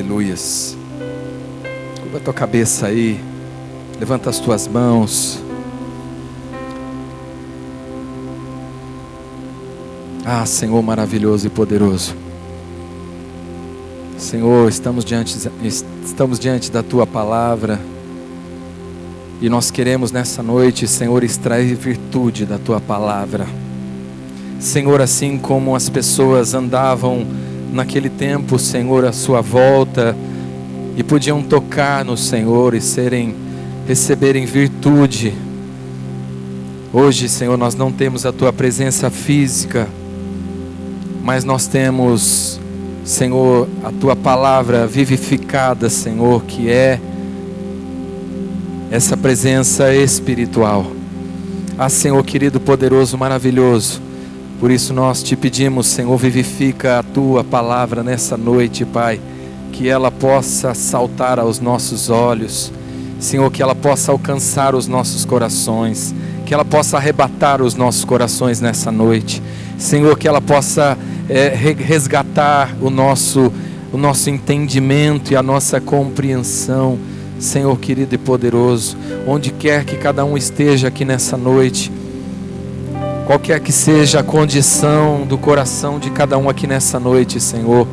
Aleluias. Curva a tua cabeça aí. Levanta as tuas mãos. Ah, Senhor maravilhoso e poderoso. Senhor, estamos diante da tua palavra. E nós queremos nessa noite, Senhor, extrair virtude da tua palavra. Senhor, assim como as pessoas andavam naquele tempo, Senhor, à sua volta, e podiam tocar no Senhor e receberem virtude. Hoje, Senhor, nós não temos a tua presença física, mas nós temos, Senhor, a tua palavra vivificada, Senhor, que é essa presença espiritual. Ah, Senhor querido, poderoso, maravilhoso, por isso nós te pedimos, Senhor, vivifica a tua palavra nessa noite, Pai, que ela possa saltar aos nossos olhos, Senhor, que ela possa alcançar os nossos corações, que ela possa arrebatar os nossos corações nessa noite, Senhor, que ela possa resgatar o nosso entendimento e a nossa compreensão, Senhor querido e poderoso, onde quer que cada um esteja aqui nessa noite, qualquer que seja a condição do coração de cada um aqui nessa noite, Senhor,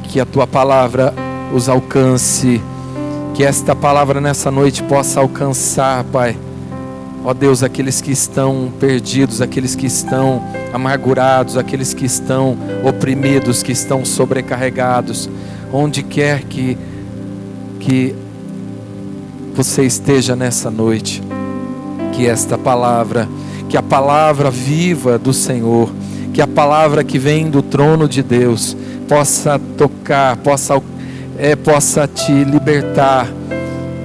que a tua palavra os alcance, que esta palavra nessa noite possa alcançar, Pai, ó Deus, aqueles que estão perdidos, aqueles que estão amargurados, aqueles que estão oprimidos, que estão sobrecarregados, onde quer que você esteja nessa noite, que esta palavra, que a palavra viva do Senhor, que a palavra que vem do trono de Deus possa tocar, possa te libertar,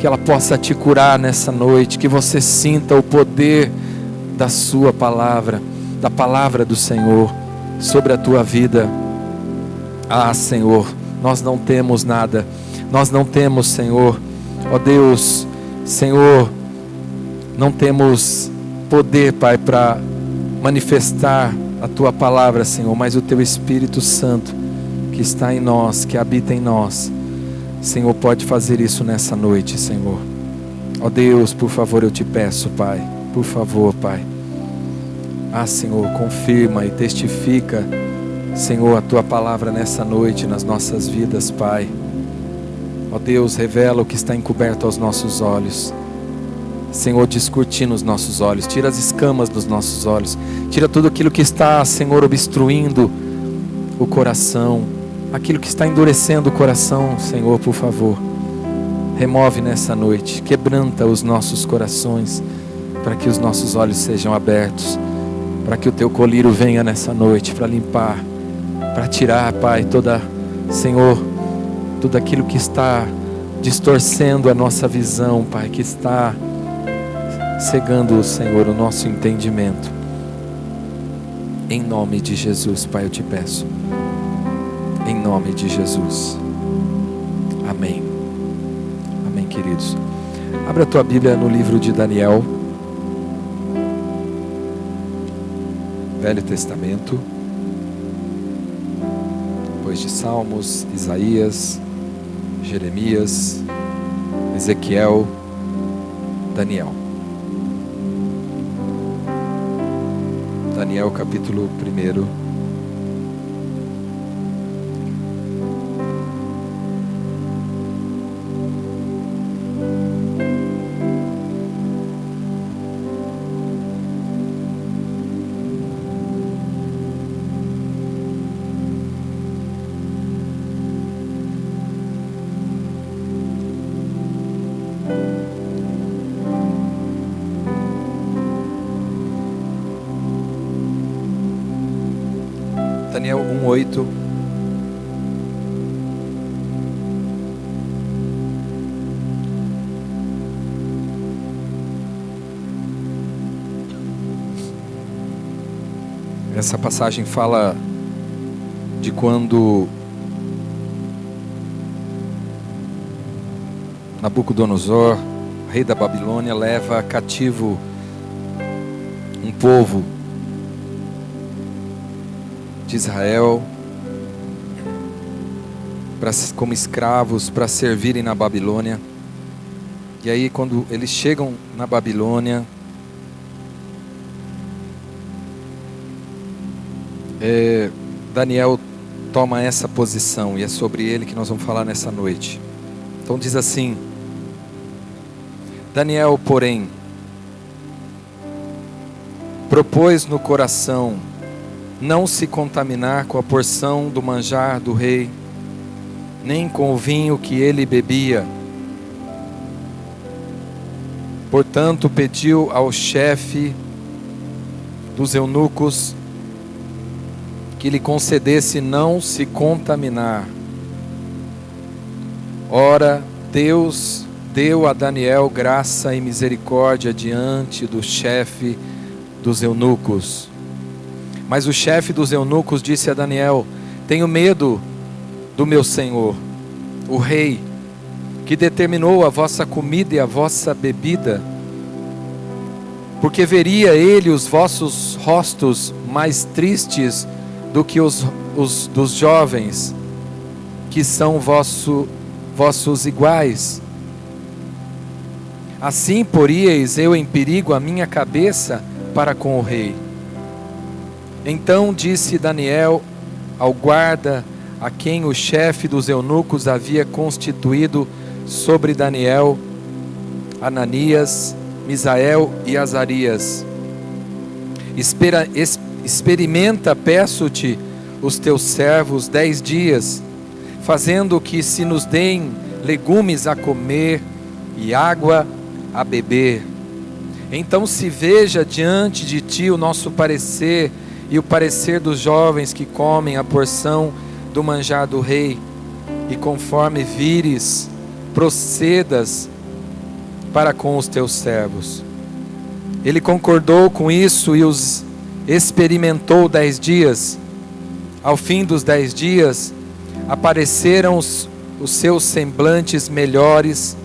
que ela possa te curar nessa noite, que você sinta o poder da sua palavra, da palavra do Senhor sobre a tua vida. Ah, Senhor, nós não temos nada, nós não temos, Senhor, ó Deus, Senhor, não temos poder, Pai, para manifestar a tua palavra, Senhor, mas o teu Espírito Santo que está em nós, que habita em nós, Senhor, pode fazer isso nessa noite, Senhor. Ó Deus, por favor, eu te peço, Pai, por favor, Pai. Ah, Senhor, confirma e testifica, Senhor, a tua palavra nessa noite nas nossas vidas, Pai. Ó Deus, revela o que está encoberto aos nossos olhos. Senhor, descortina os nossos olhos, tira as escamas dos nossos olhos, tira tudo aquilo que está, Senhor, obstruindo o coração, aquilo que está endurecendo o coração, Senhor, por favor, remove nessa noite, quebranta os nossos corações, para que os nossos olhos sejam abertos, para que o teu colírio venha nessa noite, para limpar, para tirar, Pai, Senhor, tudo aquilo que está distorcendo a nossa visão, Pai, que está cegando, Senhor, o nosso entendimento. Em nome de Jesus, Pai, eu te peço. Em nome de Jesus. Amém. Amém, queridos. Abra a tua Bíblia no livro de Daniel. Velho Testamento. Depois de Salmos, Isaías, Jeremias, Ezequiel, Daniel. Daniel capítulo 1. Daniel 1:8. Essa passagem fala de quando Nabucodonosor, rei da Babilônia, leva cativo um povo de Israel como escravos para servirem na Babilônia. E aí quando eles chegam na Babilônia, Daniel toma essa posição, e é sobre ele que nós vamos falar nessa noite. Então diz assim: Daniel, porém, propôs no coração não se contaminar com a porção do manjar do rei, nem com o vinho que ele bebia. Portanto, pediu ao chefe dos eunucos que lhe concedesse não se contaminar. Ora, Deus deu a Daniel graça e misericórdia diante do chefe dos eunucos. Mas o chefe dos eunucos disse a Daniel: tenho medo do meu senhor, o rei, que determinou a vossa comida e a vossa bebida, porque veria ele os vossos rostos mais tristes do que os dos jovens, que são vossos iguais. Assim poríeis eu em perigo a minha cabeça para com o rei. Então disse Daniel ao guarda, a quem o chefe dos eunucos havia constituído sobre Daniel, Ananias, Misael e Azarias: experimenta, peço-te, os teus servos 10 dias, fazendo que se nos deem legumes a comer e água a beber. Então se veja diante de ti o nosso parecer e o parecer dos jovens que comem a porção do manjar do rei, e conforme vires, procedas para com os teus servos. Ele concordou com isso e os experimentou 10 dias. Ao fim dos 10 dias, apareceram os seus semblantes melhores,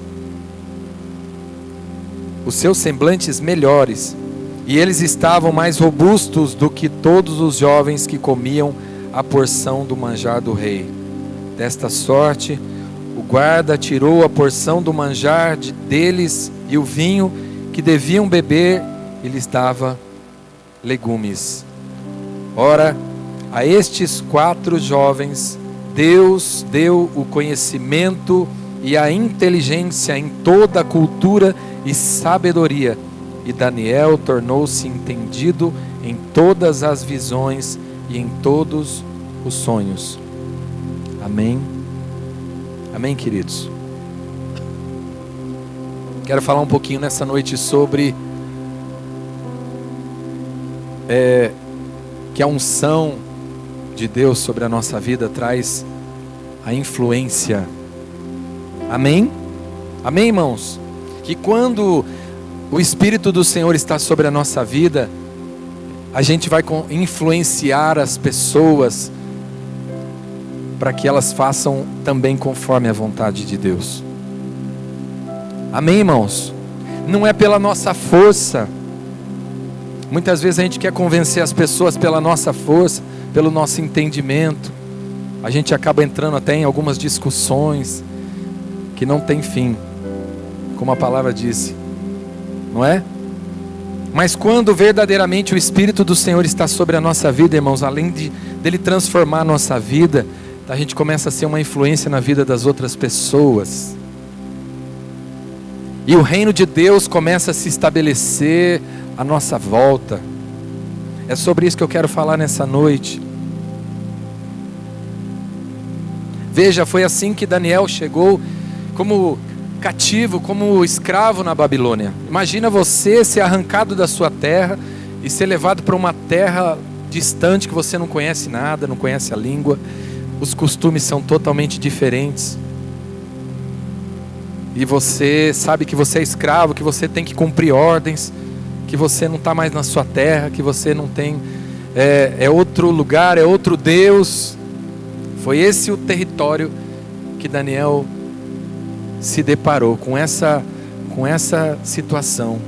e eles estavam mais robustos do que todos os jovens que comiam a porção do manjar do rei. Desta sorte, o guarda tirou a porção do manjar deles e o vinho que deviam beber, e lhes dava legumes. Ora, a estes 4 jovens, Deus deu o conhecimento e a inteligência em toda a cultura e sabedoria, e Daniel tornou-se entendido em todas as visões e em todos os sonhos. Amém? Amém, queridos? Quero falar um pouquinho nessa noite sobre que a unção de Deus sobre a nossa vida traz a influência. Amém? Amém, irmãos? Que quando o Espírito do Senhor está sobre a nossa vida, a gente vai influenciar as pessoas para que elas façam também conforme a vontade de Deus. Amém, irmãos? Não é pela nossa força. Muitas vezes a gente quer convencer as pessoas pela nossa força, pelo nosso entendimento. A gente acaba entrando até em algumas discussões que não tem fim, como a palavra disse, não é? Mas quando verdadeiramente o Espírito do Senhor está sobre a nossa vida, irmãos, além dele transformar a nossa vida, a gente começa a ser uma influência na vida das outras pessoas. E o reino de Deus começa a se estabelecer à nossa volta. É sobre isso que eu quero falar nessa noite. Veja, foi assim que Daniel chegou como cativo, como escravo na Babilônia. Imagina você ser arrancado da sua terra e ser levado para uma terra distante que você não conhece nada, não conhece a língua, os costumes são totalmente diferentes. E você sabe que você é escravo, que você tem que cumprir ordens, que você não está mais na sua terra, que você não tem, é outro lugar, é outro Deus. Foi esse o território que Daniel se deparou, com essa situação,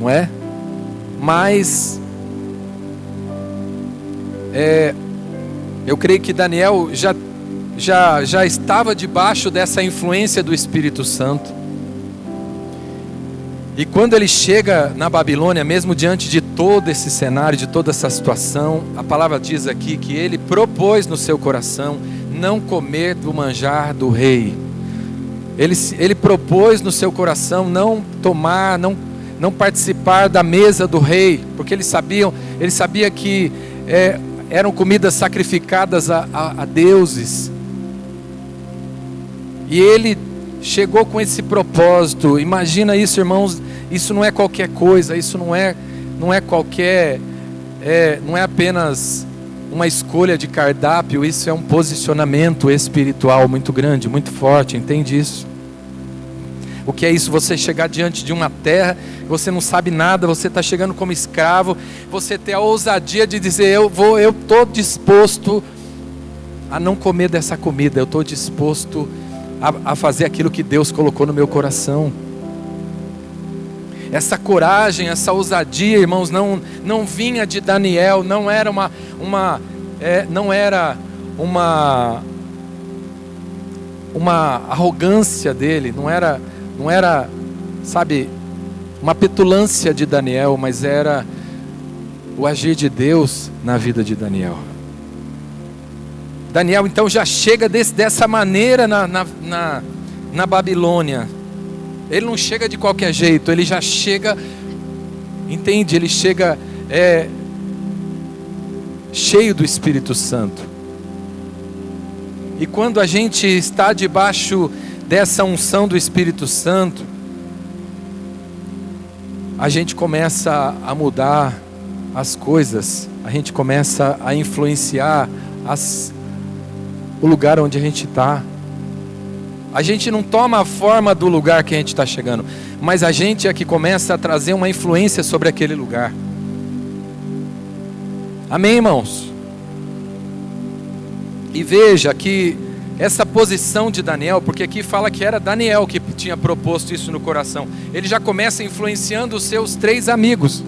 não é? Mas eu creio que Daniel já já estava debaixo dessa influência do Espírito Santo. E quando ele chega na Babilônia, mesmo diante de todo esse cenário, de toda essa situação, a palavra diz aqui que ele propôs no seu coração não comer do manjar do rei. Ele propôs no seu coração não tomar, não participar da mesa do rei, porque ele sabia que eram comidas sacrificadas a deuses. E ele chegou com esse propósito. Imagina isso, irmãos. Isso não é qualquer coisa. Isso não é qualquer, não é apenas uma escolha de cardápio. Isso é um posicionamento espiritual muito grande, muito forte. Entende isso? O que é isso? Você chegar diante de uma terra, você não sabe nada, você está chegando como escravo, você ter a ousadia de dizer: eu estou disposto a não comer dessa comida, eu estou disposto a fazer aquilo que Deus colocou no meu coração. Essa coragem, essa ousadia, irmãos, não vinha de Daniel, não era uma arrogância dele, não era, sabe, uma petulância de Daniel, mas era o agir de Deus na vida de Daniel. Daniel então já chega dessa maneira na Babilônia. Ele não chega de qualquer jeito, ele já chega, entende? Ele chega cheio do Espírito Santo. E quando a gente está debaixo dessa unção do Espírito Santo, a gente começa a mudar as coisas, a gente começa a influenciar o lugar onde a gente está. A gente não toma a forma do lugar que a gente está chegando, mas a gente é que começa a trazer uma influência sobre aquele lugar. Amém, irmãos? E veja que essa posição de Daniel, porque aqui fala que era Daniel que tinha proposto isso no coração, ele já começa influenciando os seus 3 amigos.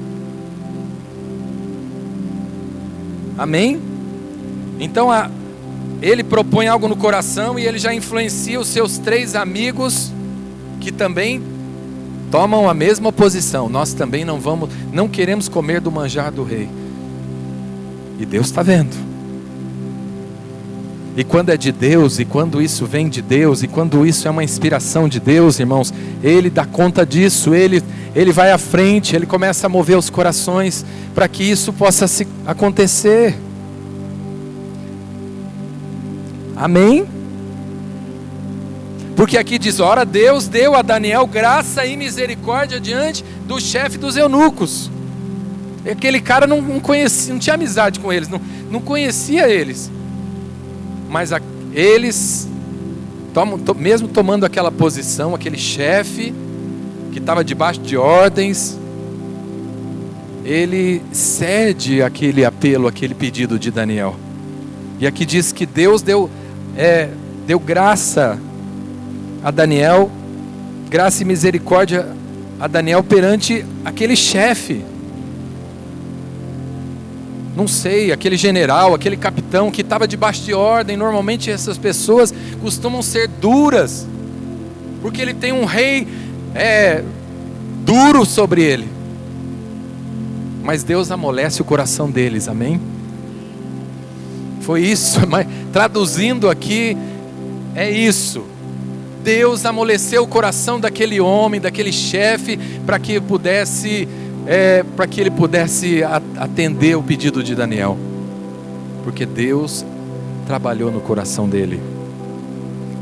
Amém? Então ele propõe algo no coração e ele já influencia os seus 3 amigos que também tomam a mesma posição. Nós também não queremos comer do manjar do rei. E Deus está vendo. E quando é de Deus, e quando isso vem de Deus, e quando isso é uma inspiração de Deus, irmãos, Ele dá conta disso, Ele vai à frente, Ele começa a mover os corações para que isso possa acontecer. Amém? Porque aqui diz: ora, Deus deu a Daniel graça e misericórdia diante do chefe dos eunucos. Aquele cara não conhecia, não tinha amizade com eles, não conhecia eles. Mas eles, mesmo tomando aquela posição, aquele chefe que estava debaixo de ordens, ele cede aquele apelo, aquele pedido de Daniel. E aqui diz que Deus deu graça a Daniel, graça e misericórdia a Daniel perante aquele chefe. Não sei, aquele general, aquele capitão que estava debaixo de ordem. Normalmente essas pessoas costumam ser duras, porque ele tem um rei duro sobre ele. Mas Deus amolece o coração deles, amém? Foi isso, mas traduzindo aqui, é isso. Deus amoleceu o coração daquele homem, daquele chefe, para que ele pudesse atender o pedido de Daniel. Porque Deus trabalhou no coração dele.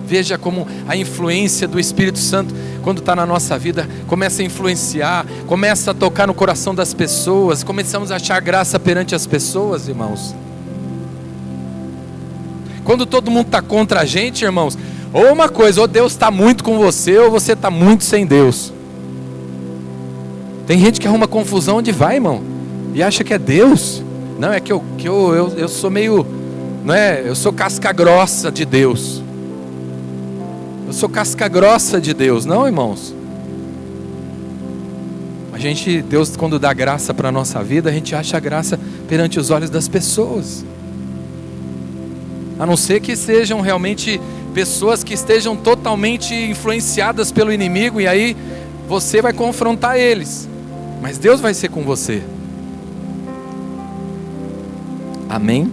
Veja como a influência do Espírito Santo, quando está na nossa vida, começa a influenciar, começa a tocar no coração das pessoas, começamos a achar graça perante as pessoas, irmãos. Quando todo mundo está contra a gente, irmãos, ou uma coisa, ou Deus está muito com você, ou você está muito sem Deus. Tem gente que arruma confusão onde vai, irmão, e acha que é Deus. Não, é que eu sou meio, não é? Eu sou casca grossa de Deus. Eu sou casca grossa de Deus, não, irmãos? Deus, quando dá graça para a nossa vida, a gente acha graça perante os olhos das pessoas. A não ser que sejam realmente pessoas que estejam totalmente influenciadas pelo inimigo, e aí você vai confrontar eles. Mas Deus vai ser com você. Amém?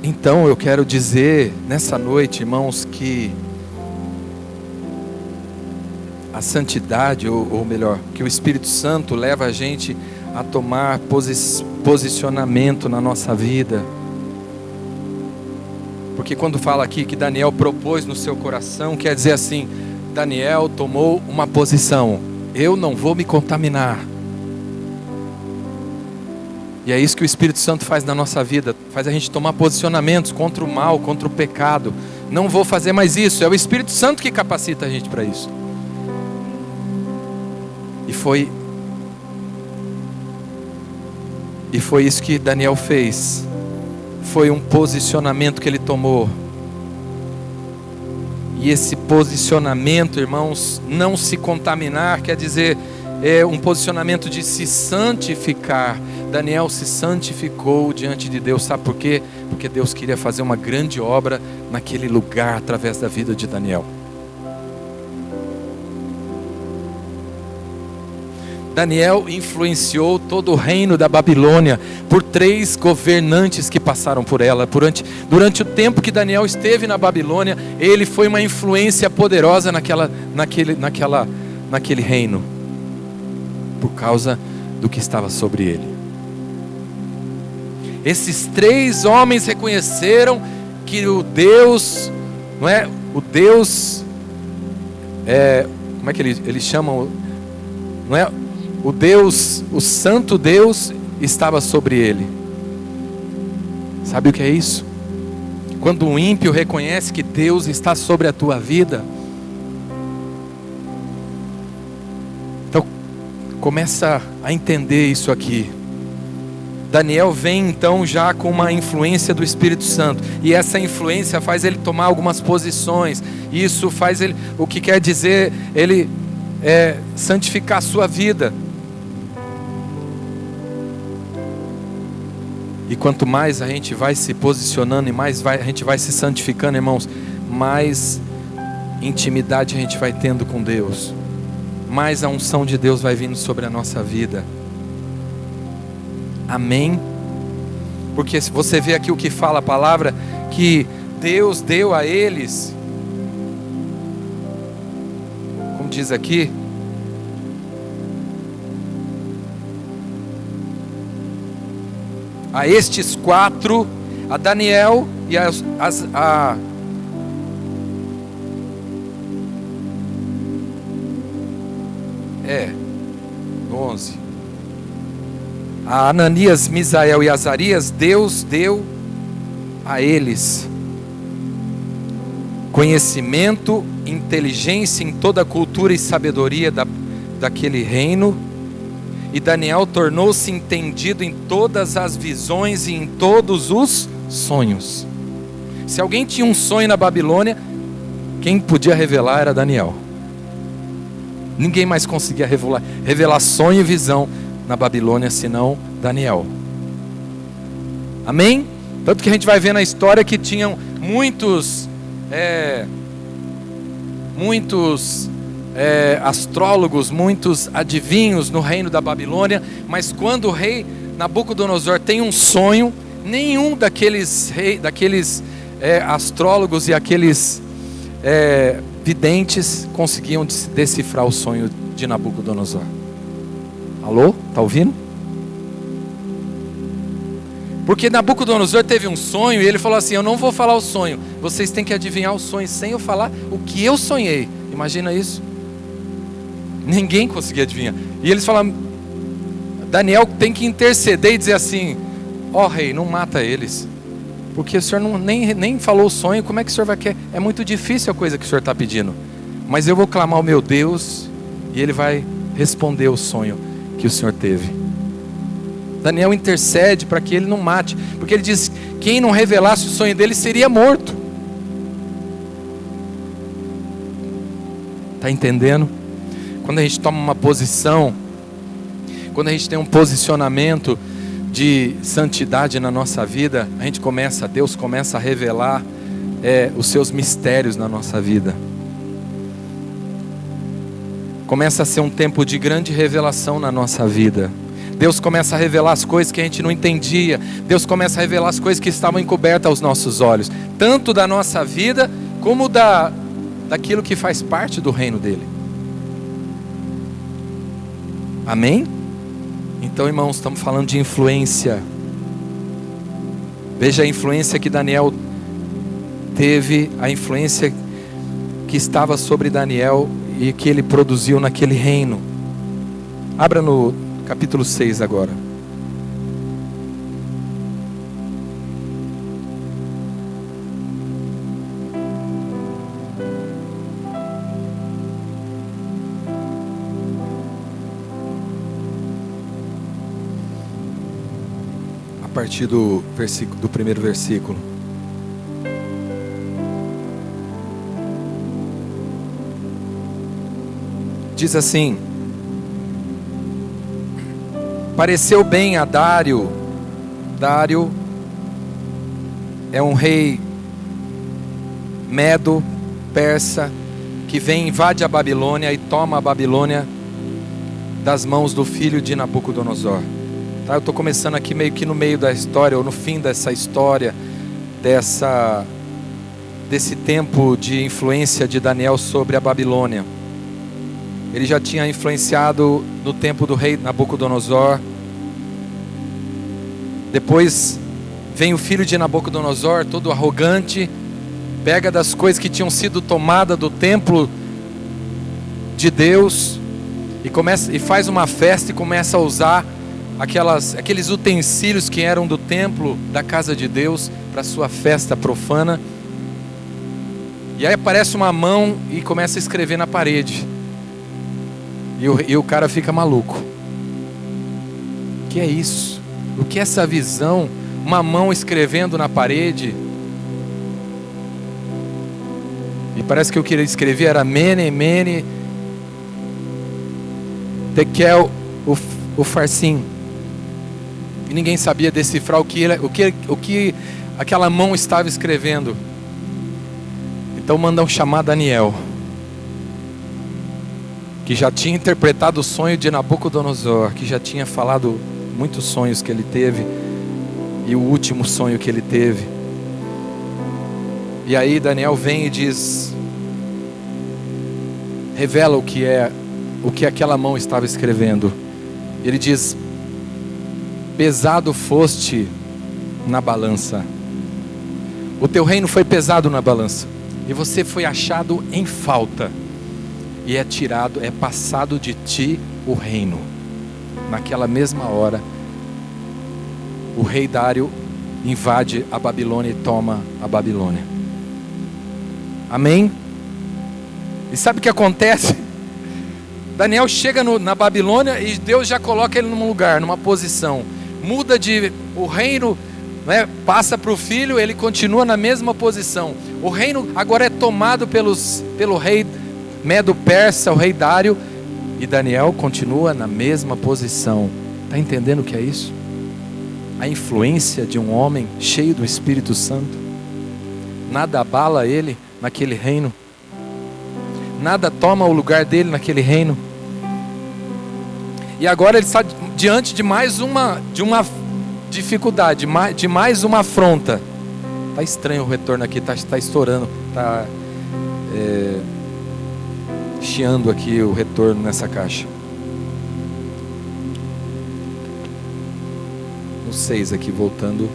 Então eu quero dizer nessa noite, irmãos, que a santidade, ou melhor, que o Espírito Santo leva a gente a tomar posicionamento na nossa vida. Porque quando fala aqui que Daniel propôs no seu coração, quer dizer assim, Daniel tomou uma posição: eu não vou me contaminar. E é isso que o Espírito Santo faz na nossa vida, faz a gente tomar posicionamentos contra o mal, contra o pecado. Não vou fazer mais isso, é o Espírito Santo que capacita a gente para isso. E foi isso que Daniel fez. Foi um posicionamento que ele tomou. E esse posicionamento, irmãos, não se contaminar, quer dizer, é um posicionamento de se santificar. Daniel se santificou diante de Deus, sabe por quê? Porque Deus queria fazer uma grande obra naquele lugar, através da vida de Daniel. Daniel influenciou todo o reino da Babilônia por 3 governantes que passaram por ela. Durante o tempo que Daniel esteve na Babilônia, ele foi uma influência poderosa naquele reino, por causa do que estava sobre ele. Esses 3 homens reconheceram que o Deus, não é? O Deus, como é que eles chamam? Não é? O Deus, o Santo Deus estava sobre ele. Sabe o que é isso? Quando um ímpio reconhece que Deus está sobre a tua vida, então começa a entender isso aqui. Daniel vem então já com uma influência do Espírito Santo, e essa influência faz ele tomar algumas posições. Isso faz ele, o que quer dizer, ele santificar a sua vida. E quanto mais a gente vai se posicionando e mais a gente vai se santificando, irmãos, mais intimidade a gente vai tendo com Deus, mais a unção de Deus vai vindo sobre a nossa vida. Amém? Porque se você vê aqui o que fala a palavra, que Deus deu a eles, como diz aqui, a estes 4, a Daniel e a 11, a Ananias, Misael e Azarias, Deus deu a eles conhecimento, inteligência em toda a cultura e sabedoria daquele reino. E Daniel tornou-se entendido em todas as visões e em todos os sonhos. Se alguém tinha um sonho na Babilônia, quem podia revelar era Daniel. Ninguém mais conseguia revelar sonho e visão na Babilônia, senão Daniel. Amém? Tanto que a gente vai ver na história que tinham muitos astrólogos, muitos adivinhos no reino da Babilônia, mas quando o rei Nabucodonosor tem um sonho, nenhum daqueles astrólogos e aqueles videntes conseguiam decifrar o sonho de Nabucodonosor. Alô? Está ouvindo? Porque Nabucodonosor teve um sonho e ele falou assim: eu não vou falar o sonho, vocês têm que adivinhar o sonho sem eu falar o que eu sonhei. Imagina isso. Ninguém conseguia adivinhar. E eles falaram: Daniel tem que interceder e dizer assim: ó rei, não mata eles, porque o senhor nem falou o sonho. Como é que o senhor vai querer? É muito difícil a coisa que o senhor está pedindo, mas eu vou clamar ao meu Deus e ele vai responder o sonho que o senhor teve. Daniel intercede para que ele não mate, porque ele diz: quem não revelasse o sonho dele seria morto. Está entendendo? Quando a gente toma uma posição, quando a gente tem um posicionamento de santidade na nossa vida, Deus começa a revelar os seus mistérios na nossa vida. Começa a ser um tempo de grande revelação na nossa vida. Deus começa a revelar as coisas que a gente não entendia. Deus começa a revelar as coisas que estavam encobertas aos nossos olhos, tanto da nossa vida, como daquilo que faz parte do reino dele. Amém? Então, irmãos, estamos falando de influência. Veja a influência que Daniel teve, a influência que estava sobre Daniel e que ele produziu naquele reino. Abra no capítulo 6 agora. A partir do primeiro versículo. Diz assim: pareceu bem a Dário. Dário é um rei medo, persa, que vem, invade a Babilônia e toma a Babilônia das mãos do filho de Nabucodonosor. Tá? Eu estou começando aqui meio que no meio da história, ou no fim dessa história, desse tempo de influência de Daniel sobre a Babilônia. Ele já tinha influenciado no tempo do rei Nabucodonosor. Depois vem o filho de Nabucodonosor, todo arrogante, pega das coisas que tinham sido tomadas do templo de Deus e faz uma festa e começa a usar aqueles utensílios que eram do templo da casa de Deus para sua festa profana. E aí aparece uma mão e começa a escrever na parede. E o cara fica maluco. O que é isso? O que é essa visão? Uma mão escrevendo na parede. E parece que o que ele escrevia era Mene, Mene, Tekel, Ufarsim. E ninguém sabia decifrar o que aquela mão estava escrevendo. Então mandam chamar Daniel, que já tinha interpretado o sonho de Nabucodonosor, que já tinha falado muitos sonhos que ele teve, e o último sonho que ele teve. E aí Daniel vem e diz, revela o que aquela mão estava escrevendo. Ele diz: pesado foste na balança, o teu reino foi pesado na balança, e você foi achado em falta, e é passado de ti o reino. Naquela mesma hora, o rei Dário invade a Babilônia e toma a Babilônia. Amém? E sabe o que acontece? Daniel chega na Babilônia e Deus já coloca ele num lugar, numa posição. Muda o reino, né, passa para o filho, ele continua na mesma posição. O reino agora é tomado pelo rei Medo-Persa, o rei Dário, e Daniel continua na mesma posição. Está entendendo o que é isso? A influência de um homem cheio do Espírito Santo. Nada abala ele naquele reino. Nada toma o lugar dele naquele reino. E agora ele está diante de mais uma dificuldade, de mais uma afronta. Está estranho o retorno aqui, está estourando, está chiando aqui o retorno nessa caixa. No 6 aqui, voltando.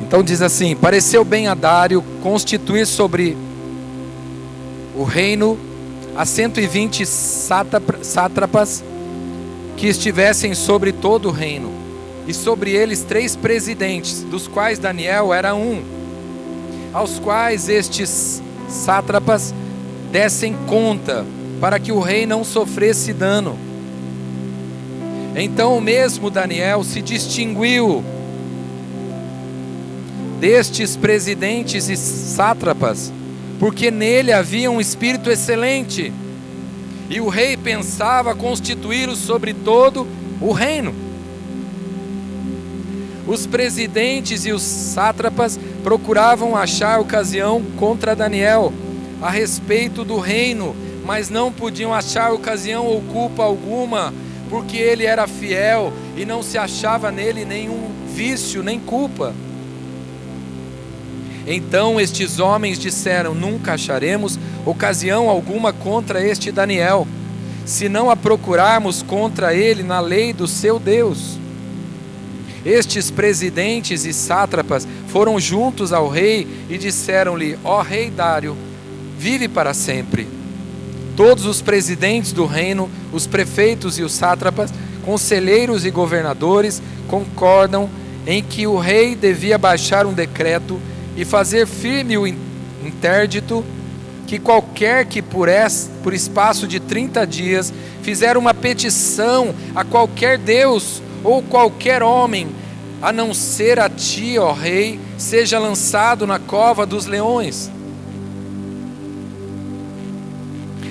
Então diz assim: pareceu bem a Dário constituir sobre o reino a 120 sátrapas que estivessem sobre todo o reino, e sobre eles 3 presidentes, dos quais Daniel era um, aos quais estes sátrapas dessem conta, para que o rei não sofresse dano. Então o mesmo Daniel se distinguiu destes presidentes e sátrapas, porque nele havia um espírito excelente, e o rei pensava constituí-lo sobre todo o reino. Os presidentes e os sátrapas procuravam achar ocasião contra Daniel a respeito do reino, mas não podiam achar ocasião ou culpa alguma, porque ele era fiel e não se achava nele nenhum vício nem culpa. Então estes homens disseram: nunca acharemos ocasião alguma contra este Daniel, se não a procurarmos contra ele na lei do seu Deus. Estes presidentes e sátrapas foram juntos ao rei e disseram-lhe: ó rei Dário, vive para sempre. Todos os presidentes do reino, os prefeitos e os sátrapas, conselheiros e governadores concordam em que o rei devia baixar um decreto e fazer firme o interdito que qualquer que por espaço de 30 dias fizer uma petição a qualquer Deus ou qualquer homem, a não ser a ti, ó rei, seja lançado na cova dos leões.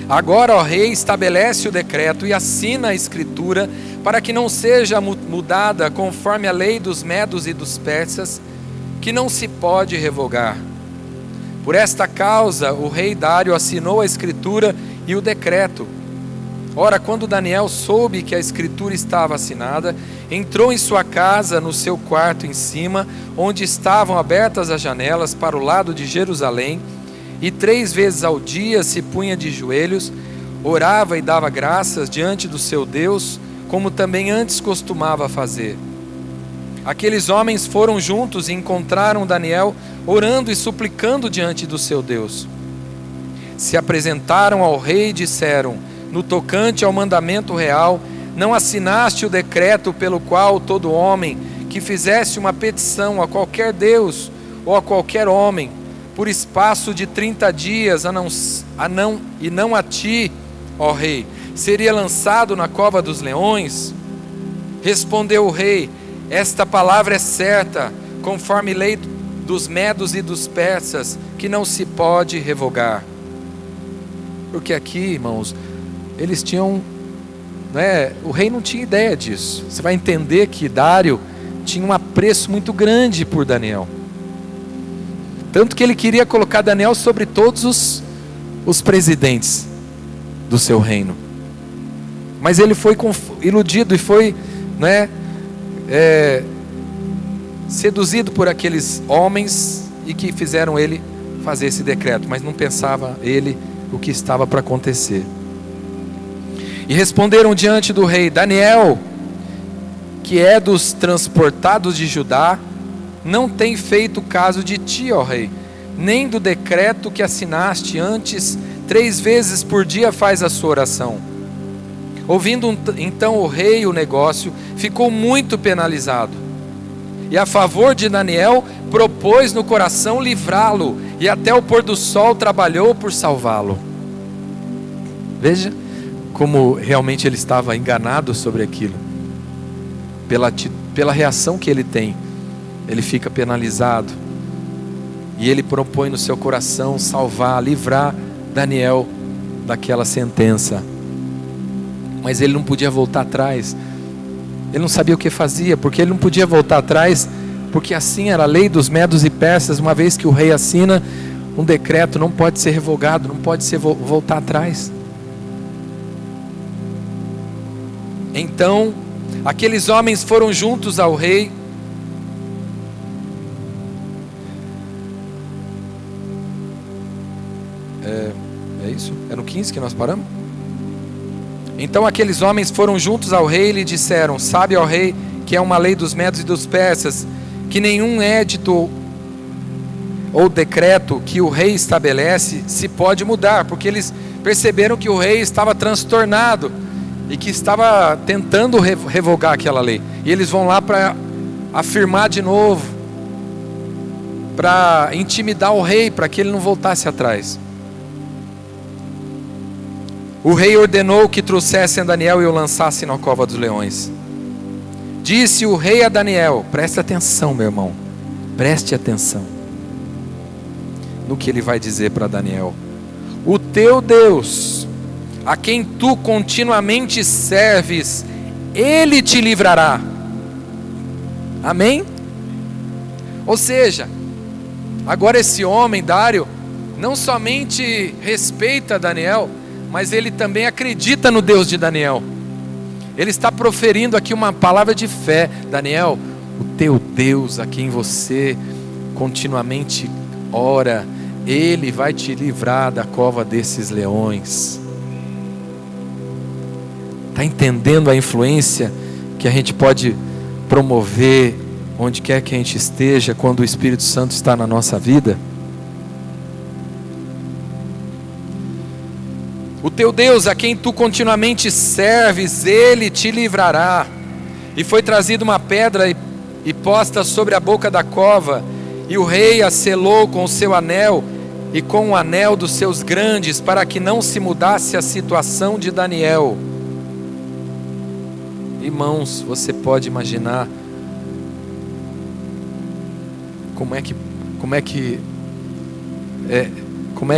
Agora, ó rei, estabelece o decreto e assina a escritura para que não seja mudada conforme a lei dos medos e dos persas, que não se pode revogar. Por esta causa, o rei Dário assinou a escritura e o decreto. Ora, quando Daniel soube que a escritura estava assinada, entrou em sua casa, no seu quarto em cima, onde estavam abertas as janelas para o lado de Jerusalém, e 3 vezes ao dia se punha de joelhos, orava e dava graças diante do seu Deus, como também antes costumava fazer. Aqueles homens foram juntos e encontraram Daniel orando e suplicando diante do seu Deus. Se apresentaram ao rei e disseram: no tocante ao mandamento real, não assinaste o decreto pelo qual todo homem que fizesse uma petição a qualquer Deus ou a qualquer homem, por espaço de 30 dias, e não a ti, ó rei, seria lançado na cova dos leões? Respondeu o rei: esta palavra é certa, conforme lei dos medos e dos persas, que não se pode revogar. Porque aqui, irmãos, eles tinham, o rei não tinha ideia disso. Você vai entender que Dário tinha um apreço muito grande por Daniel. Tanto que ele queria colocar Daniel sobre todos os presidentes do seu reino. Mas ele foi iludido e foi, seduzido por aqueles homens e que fizeram ele fazer esse decreto. Mas não pensava ele o que estava para acontecer. E responderam diante do rei: Daniel, que é dos transportados de Judá, não tem feito caso de ti, ó rei, nem do decreto que assinaste antes. 3 vezes por dia faz a sua oração. Ouvindo então o rei o negócio, ficou muito penalizado. E a favor de Daniel, propôs no coração livrá-lo, e até o pôr do sol trabalhou por salvá-lo. Veja como realmente ele estava enganado sobre aquilo. Pela reação que ele tem, ele fica penalizado. E ele propõe no seu coração salvar, livrar Daniel daquela sentença. Mas ele não podia voltar atrás. Ele não sabia o que fazia, porque ele não podia voltar atrás, porque assim era a lei dos medos e persas. Uma vez que o rei assina um decreto, não pode ser revogado, não pode ser voltar atrás. Então, aqueles homens foram juntos ao rei. É isso? É no 15 que nós paramos? Então aqueles homens foram juntos ao rei e lhe disseram: sabe, ó rei, que é uma lei dos medos e dos persas, que nenhum édito ou decreto que o rei estabelece se pode mudar, porque eles perceberam que o rei estava transtornado e que estava tentando revogar aquela lei. E eles vão lá para afirmar de novo, para intimidar o rei, para que ele não voltasse atrás. O rei ordenou que trouxessem Daniel e o lançassem na cova dos leões. Disse o rei a Daniel: preste atenção, meu irmão, preste atenção no que ele vai dizer para Daniel. O teu Deus, a quem tu continuamente serves, Ele te livrará. Amém? Ou seja, agora esse homem, Dário, não somente respeita Daniel, mas ele também acredita no Deus de Daniel. Ele está proferindo aqui uma palavra de fé. Daniel, o teu Deus a quem você continuamente ora, Ele vai te livrar da cova desses leões. Está entendendo a influência que a gente pode promover onde quer que a gente esteja quando o Espírito Santo está na nossa vida? O teu Deus a quem tu continuamente serves, Ele te livrará. E foi trazida uma pedra e posta sobre a boca da cova, e o rei a selou com o seu anel e com o anel dos seus grandes, para que não se mudasse a situação de Daniel. Irmãos, você pode imaginar como é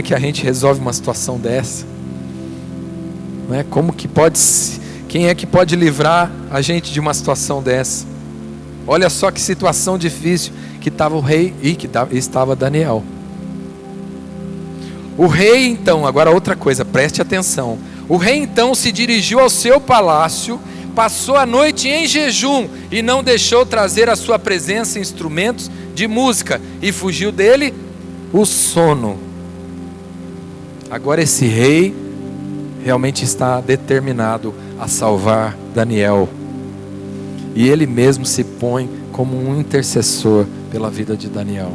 que a gente resolve uma situação dessa? Não é? Quem é que pode livrar a gente de uma situação dessa? Olha só que situação difícil que estava o rei e que estava Daniel. O rei então, agora outra coisa, preste atenção. O rei então se dirigiu ao seu palácio, passou a noite em jejum e não deixou trazer à sua presença instrumentos de música, e fugiu dele o sono. Agora esse rei realmente está determinado a salvar Daniel, e ele mesmo se põe como um intercessor pela vida de Daniel.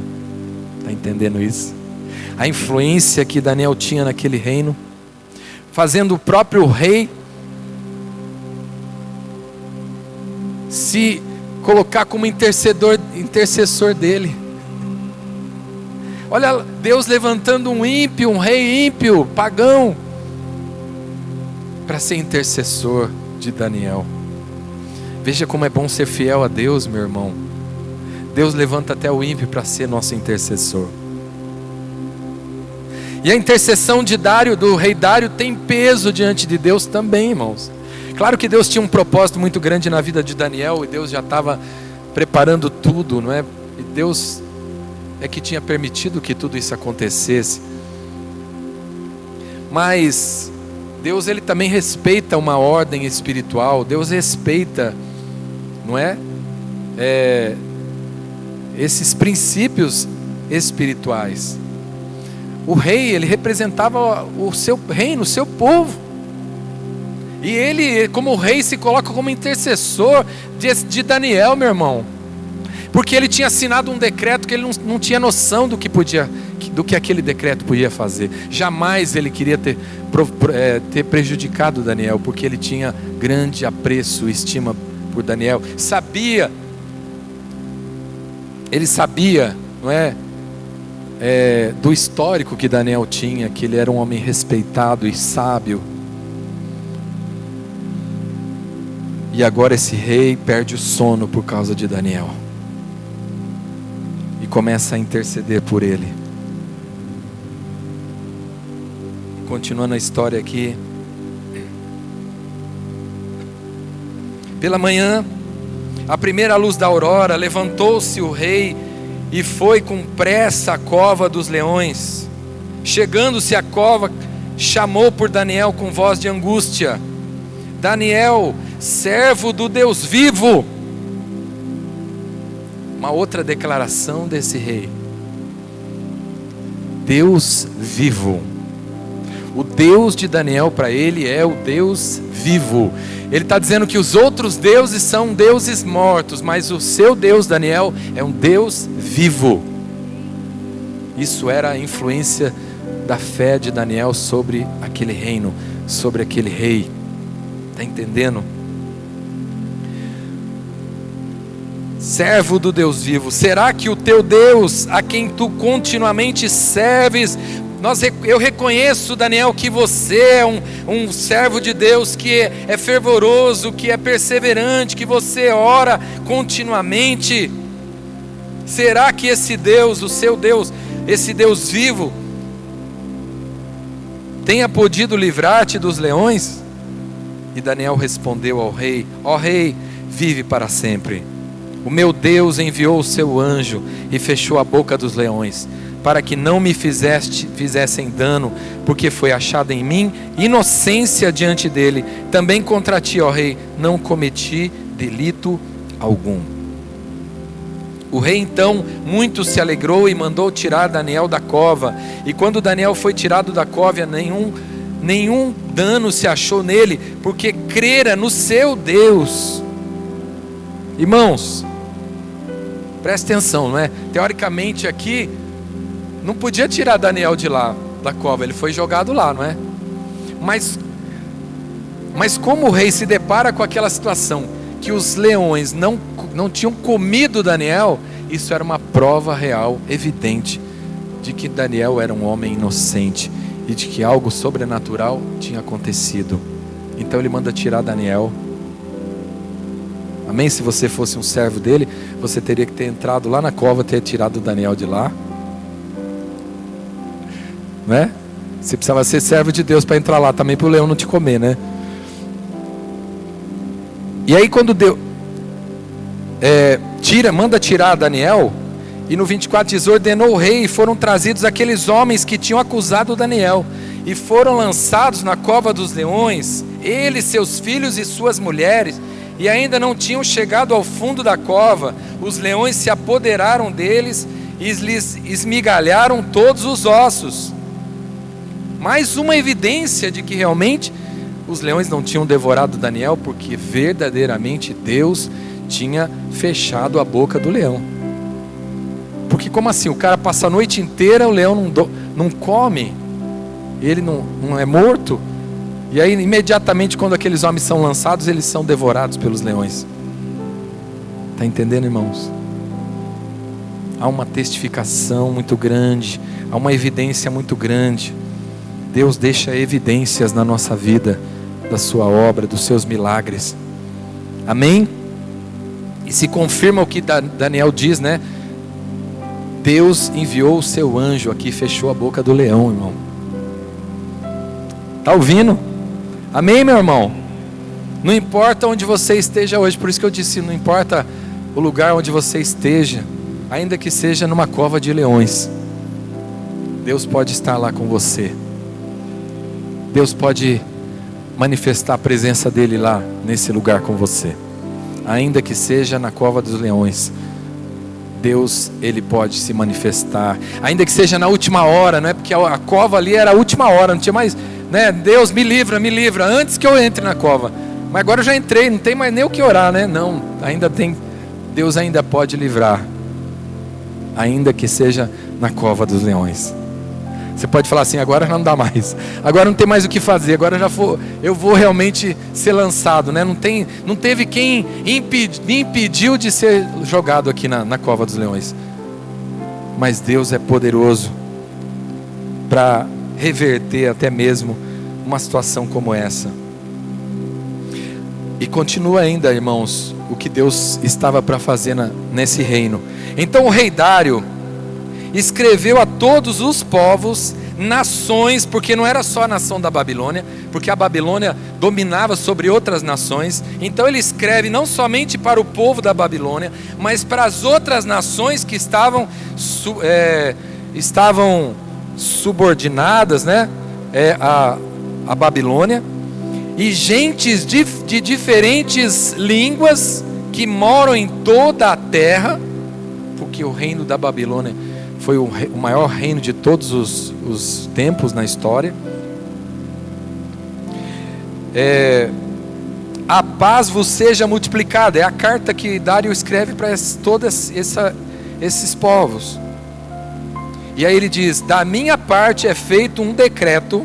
Está entendendo isso? A influência que Daniel tinha naquele reino, fazendo o próprio rei se colocar como intercessor dele. Olha, Deus levantando um ímpio, um rei ímpio, pagão, para ser intercessor de Daniel. Veja como é bom ser fiel a Deus, meu irmão. Deus levanta até o ímpio para ser nosso intercessor. E a intercessão de Dário, do rei Dário, tem peso diante de Deus também, irmãos. Claro que Deus tinha um propósito muito grande na vida de Daniel, e Deus já estava preparando tudo, não é? E Deus é que tinha permitido que tudo isso acontecesse. Mas Deus, ele também respeita uma ordem espiritual. Deus respeita, não é? Esses princípios espirituais. O rei, ele representava o seu reino, o seu povo. E ele, como rei, se coloca como intercessor de Daniel, meu irmão. Porque ele tinha assinado um decreto que ele não tinha noção do que aquele decreto podia fazer. Jamais ele queria ter prejudicado Daniel, porque ele tinha grande apreço e estima por Daniel. Ele sabia, não é? Do histórico que Daniel tinha, que ele era um homem respeitado e sábio. E agora esse rei perde o sono por causa de Daniel, e começa a interceder por ele. Continuando a história aqui. Pela manhã, à primeira luz da aurora, levantou-se o rei e foi com pressa à cova dos leões. Chegando-se à cova, chamou por Daniel com voz de angústia: Daniel, servo do Deus vivo. Uma outra declaração desse rei: Deus vivo. O Deus de Daniel para ele é o Deus vivo. Ele está dizendo que os outros deuses são deuses mortos, mas o seu Deus, Daniel, é um Deus vivo. Isso era a influência da fé de Daniel sobre aquele reino, sobre aquele rei. Está entendendo? Servo do Deus vivo, será que o teu Deus, a quem tu continuamente serves, eu reconheço, Daniel, que você é um servo de Deus que é fervoroso, que é perseverante, que você ora continuamente. Será que esse Deus, o seu Deus, esse Deus vivo, tenha podido livrar-te dos leões? E Daniel respondeu ao rei: ó rei, vive para sempre. O meu Deus enviou o seu anjo e fechou a boca dos leões, para que não me fizessem dano, porque foi achada em mim inocência diante dele. Também contra ti, ó rei, não cometi delito algum. O rei então muito se alegrou e mandou tirar Daniel da cova. E quando Daniel foi tirado da cova, nenhum dano se achou nele, porque crera no seu Deus. Irmãos, preste atenção, não é? Teoricamente aqui, não podia tirar Daniel de lá, da cova, ele foi jogado lá, não é? Mas como o rei se depara com aquela situação, que os leões não tinham comido Daniel, isso era uma prova real, evidente, de que Daniel era um homem inocente, e de que algo sobrenatural tinha acontecido. Então ele manda tirar Daniel. Amém? Se você fosse um servo dele, você teria que ter entrado lá na cova, ter tirado Daniel de lá, né? Você precisava ser servo de Deus para entrar lá também, para o leão não te comer, né? E aí quando Deus manda tirar Daniel, e no 24 diz: ordenou o rei, e foram trazidos aqueles homens que tinham acusado Daniel, e foram lançados na cova dos leões, ele, seus filhos e suas mulheres, e ainda não tinham chegado ao fundo da cova. Os leões se apoderaram deles e lhes esmigalharam todos os ossos. Mais uma evidência de que realmente os leões não tinham devorado Daniel, porque verdadeiramente Deus tinha fechado a boca do leão. Porque como assim? O cara passa a noite inteira, o leão não come, ele não é morto, e aí imediatamente quando aqueles homens são lançados, eles são devorados pelos leões. Está entendendo, irmãos? Há uma testificação muito grande, há uma evidência muito grande. Deus deixa evidências na nossa vida, da sua obra, dos seus milagres. Amém? E se confirma o que Daniel diz, né? Deus enviou o seu anjo aqui e fechou a boca do leão, irmão. Está ouvindo? Amém, meu irmão? Não importa onde você esteja hoje, por isso que eu disse, não importa o lugar onde você esteja, ainda que seja numa cova de leões, Deus pode estar lá com você. Deus pode manifestar a presença dele lá, nesse lugar com você. Ainda que seja na cova dos leões, Deus, ele pode se manifestar. Ainda que seja na última hora, não é? Porque a cova ali era a última hora, não tinha mais, né? Deus me livra, antes que eu entre na cova. Mas agora eu já entrei, não tem mais nem o que orar, né? Não, ainda tem, Deus ainda pode livrar. Ainda que seja na cova dos leões. Você pode falar assim: agora não dá mais, agora não tem mais o que fazer, agora eu vou realmente ser lançado, né? Não teve quem me impediu de ser jogado aqui na cova dos leões. Mas Deus é poderoso para reverter até mesmo uma situação como essa. E continua ainda, irmãos, o que Deus estava para fazer nesse reino. Então o rei Dário escreveu a todos os povos, nações, porque não era só a nação da Babilônia, porque a Babilônia dominava sobre outras nações. Então ele escreve não somente para o povo da Babilônia, mas para as outras nações que estavam subordinadas, né, a Babilônia, e gentes de diferentes línguas que moram em toda a terra, porque o reino da Babilônia foi o maior reino de todos os tempos na história. A paz vos seja multiplicada. É a carta que Dário escreve para todos esses povos. E aí ele diz: da minha parte é feito um decreto,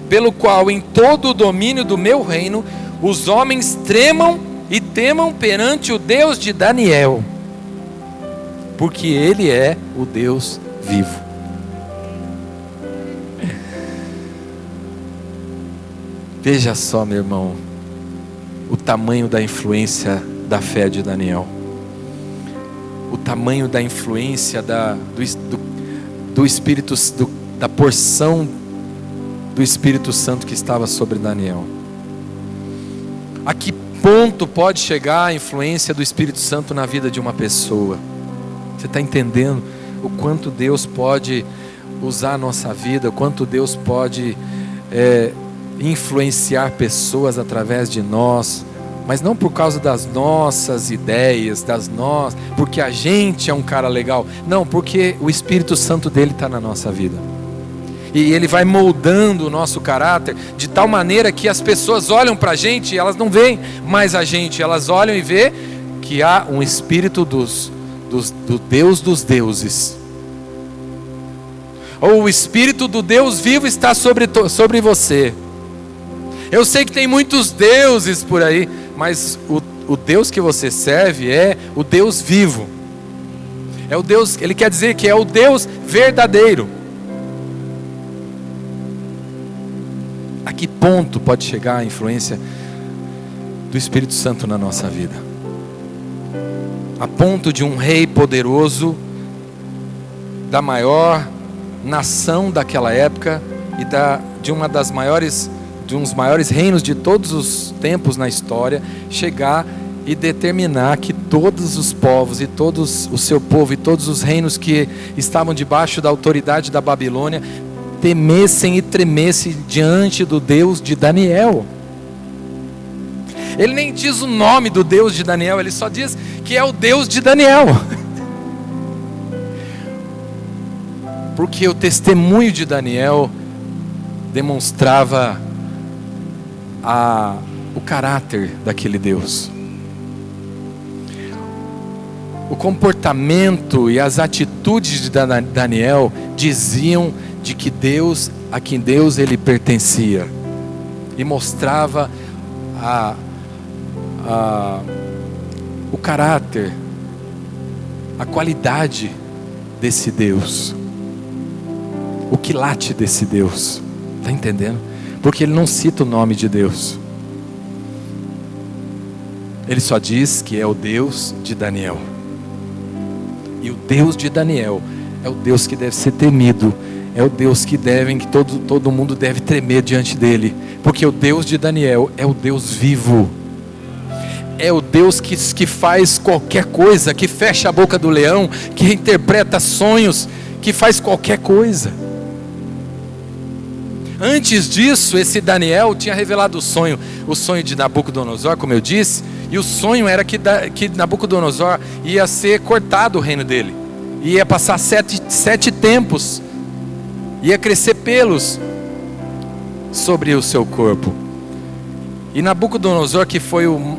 pelo qual em todo o domínio do meu reino os homens tremam e temam perante o Deus de Daniel, porque ele é o Deus vivo. Veja só, meu irmão, o tamanho da influência da fé de Daniel, o tamanho da influência do Espírito, da porção do Espírito Santo que estava sobre Daniel. A que ponto pode chegar a influência do Espírito Santo na vida de uma pessoa? Você está entendendo o quanto Deus pode usar a nossa vida, o quanto Deus pode influenciar pessoas através de nós, mas não por causa das nossas ideias, porque a gente é um cara legal, não, porque o Espírito Santo dele está na nossa vida, e ele vai moldando o nosso caráter, de tal maneira que as pessoas olham para a gente, e elas não veem mais a gente, elas olham e vê que há um Espírito do Deus dos deuses, ou o Espírito do Deus vivo está sobre você. Eu sei que tem muitos deuses por aí, mas o Deus que você serve é o Deus vivo. É o Deus, ele quer dizer que é o Deus verdadeiro. A que ponto pode chegar a influência do Espírito Santo na nossa vida? A ponto de um rei poderoso, da maior nação daquela época, e de um dos maiores reinos de todos os tempos na história, chegar e determinar que todos os povos e todos o seu povo e todos os reinos que estavam debaixo da autoridade da Babilônia temessem e tremessem diante do Deus de Daniel. Ele nem diz o nome do Deus de Daniel, ele só diz que é o Deus de Daniel. Porque o testemunho de Daniel demonstrava o caráter daquele Deus. O comportamento e as atitudes de Daniel diziam de que a quem Deus ele pertencia, e mostrava o caráter, a qualidade desse Deus, o quilate desse Deus. Está entendendo? Porque ele não cita o nome de Deus, ele só diz que é o Deus de Daniel. E o Deus de Daniel é o Deus que deve ser temido, é o Deus que todo mundo deve tremer diante dele, porque o Deus de Daniel é o Deus vivo, é o Deus que faz qualquer coisa, que fecha a boca do leão, que interpreta sonhos, que faz qualquer coisa. Antes disso, esse Daniel tinha revelado o sonho de Nabucodonosor, como eu disse, e o sonho era que Nabucodonosor ia ser cortado o reino dele, ia passar sete tempos, ia crescer pelos sobre o seu corpo. E Nabucodonosor, que foi o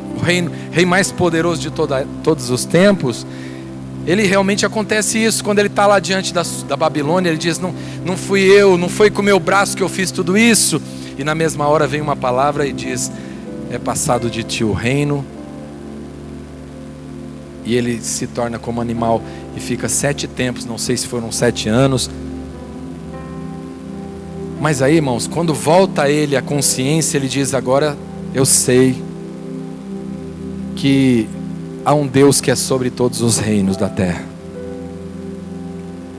rei mais poderoso de todos os tempos, ele realmente acontece isso, quando ele está lá diante da Babilônia, ele diz, não fui eu, não foi com o meu braço que eu fiz tudo isso, e na mesma hora vem uma palavra e diz, é passado de ti o reino, e ele se torna como animal, e fica 7 tempos, não sei se foram 7 anos, mas aí, irmãos, quando volta a ele a consciência, ele diz, agora eu sei que há um Deus que é sobre todos os reinos da terra,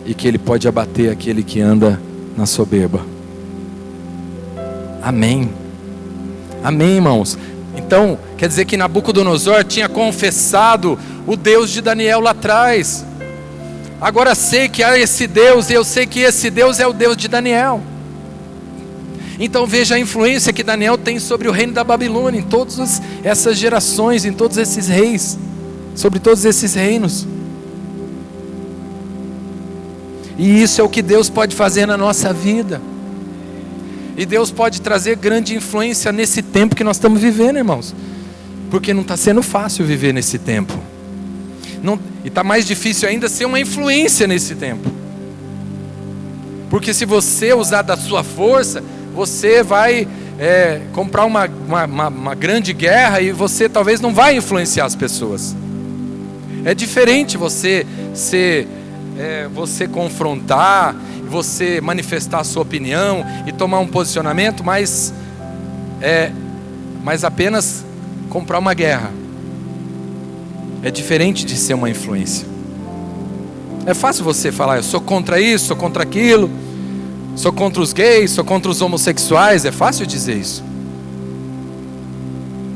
e que ele pode abater aquele que anda na soberba. Amém. Amém, irmãos. Então, quer dizer que Nabucodonosor tinha confessado o Deus de Daniel lá atrás. Agora sei que há esse Deus, e eu sei que esse Deus é o Deus de Daniel. Então veja a influência que Daniel tem sobre o reino da Babilônia, em todas essas gerações, em todos esses reis, sobre todos esses reinos. E isso é o que Deus pode fazer na nossa vida. E Deus pode trazer grande influência nesse tempo que nós estamos vivendo, irmãos. Porque não está sendo fácil viver nesse tempo. E está mais difícil ainda ser uma influência nesse tempo. Porque se você usar da sua força, você vai comprar uma grande guerra, e você talvez não vai influenciar as pessoas. É diferente você confrontar, você manifestar a sua opinião e tomar um posicionamento, mas apenas comprar uma guerra. É diferente de ser uma influência. É fácil você falar, eu sou contra isso, sou contra aquilo, sou contra os gays, sou contra os homossexuais. É fácil dizer isso.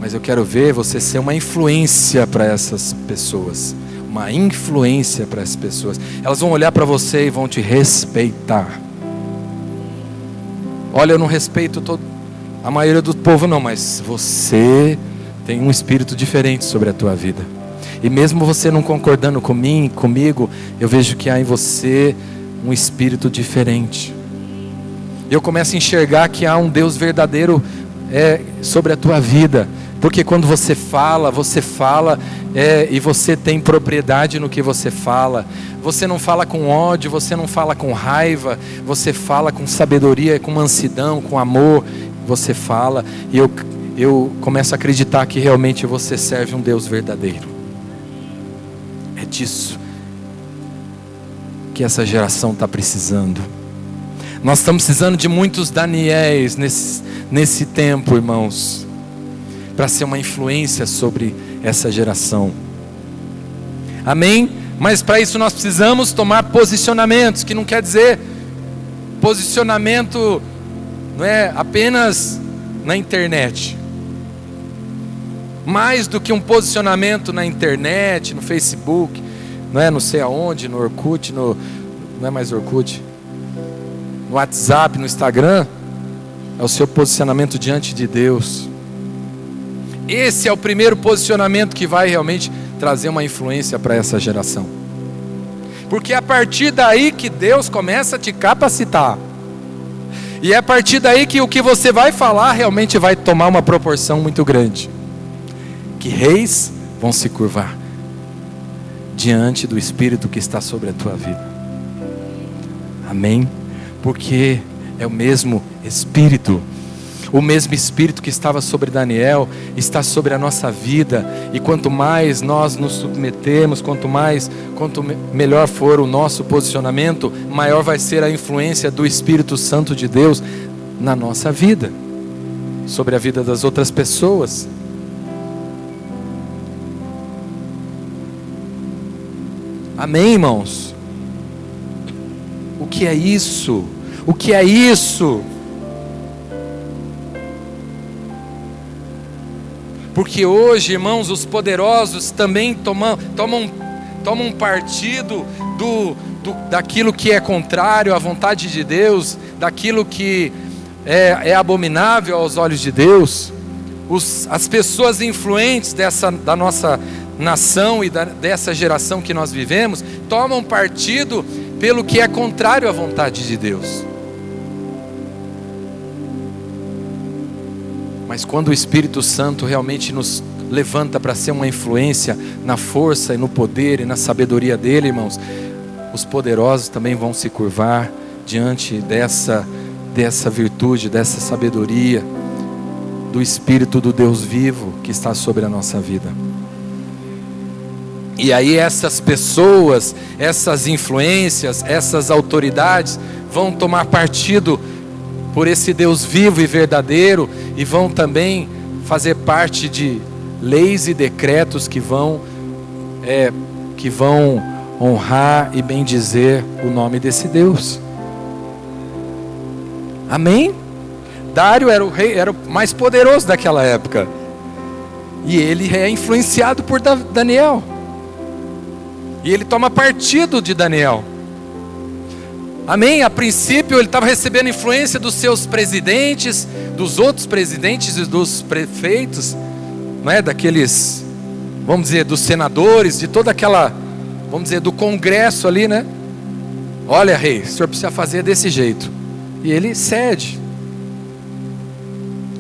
mas eu quero ver você ser uma influência para essas pessoas. Uma influência para essas pessoas. Elas vão olhar para você e vão te respeitar. Olha, eu não respeito a maioria do povo não, mas você tem um espírito diferente sobre a tua vida. E mesmo você não concordando comigo, eu vejo que há em você um espírito diferente. Eu começo a enxergar que há um Deus verdadeiro sobre a tua vida. Porque quando você fala e você tem propriedade no que você fala. Você não fala com ódio, você não fala com raiva, você fala com sabedoria, com mansidão, com amor. Você fala e eu começo a acreditar que realmente você serve um Deus verdadeiro. É disso que essa geração está precisando. Nós estamos precisando de muitos Daniéis nesse tempo, irmãos, para ser uma influência sobre essa geração. Amém? Mas para isso nós precisamos tomar posicionamentos, que não quer dizer posicionamento não é apenas na internet. Mais do que um posicionamento na internet, no Facebook, não sei aonde, no Orkut, não é mais Orkut, no WhatsApp, no Instagram, é o seu posicionamento diante de Deus. Esse é o primeiro posicionamento que vai realmente trazer uma influência para essa geração. Porque é a partir daí que Deus começa a te capacitar. E é a partir daí que o que você vai falar realmente vai tomar uma proporção muito grande. Que reis vão se curvar diante do Espírito que está sobre a tua vida. Amém? Porque é o mesmo Espírito. O mesmo Espírito que estava sobre Daniel está sobre a nossa vida. E quanto mais nós nos submetemos, quanto melhor for o nosso posicionamento, maior vai ser a influência do Espírito Santo de Deus na nossa vida, sobre a vida das outras pessoas. Amém, irmãos? O que é isso? O que é isso? Porque hoje, irmãos, os poderosos também tomam partido daquilo que é contrário à vontade de Deus, daquilo que é abominável aos olhos de Deus. As pessoas influentes da nossa nação e dessa geração que nós vivemos, tomam partido pelo que é contrário à vontade de Deus. Mas quando o Espírito Santo realmente nos levanta para ser uma influência na força e no poder e na sabedoria dele, irmãos, os poderosos também vão se curvar diante dessa virtude, dessa sabedoria do Espírito do Deus vivo que está sobre a nossa vida. E aí essas pessoas, essas influências, essas autoridades vão tomar partido por esse Deus vivo e verdadeiro, e vão também fazer parte de leis e decretos que vão honrar e bendizer o nome desse Deus. Amém? Dário era o rei, era o mais poderoso daquela época, e ele é influenciado por Daniel, e ele toma partido de Daniel. Amém? A princípio ele estava recebendo influência dos seus presidentes, dos outros presidentes e dos prefeitos, não é? Daqueles, vamos dizer, dos senadores, de toda aquela, vamos dizer, do congresso ali, né? Olha, rei, o senhor precisa fazer desse jeito. E ele cede.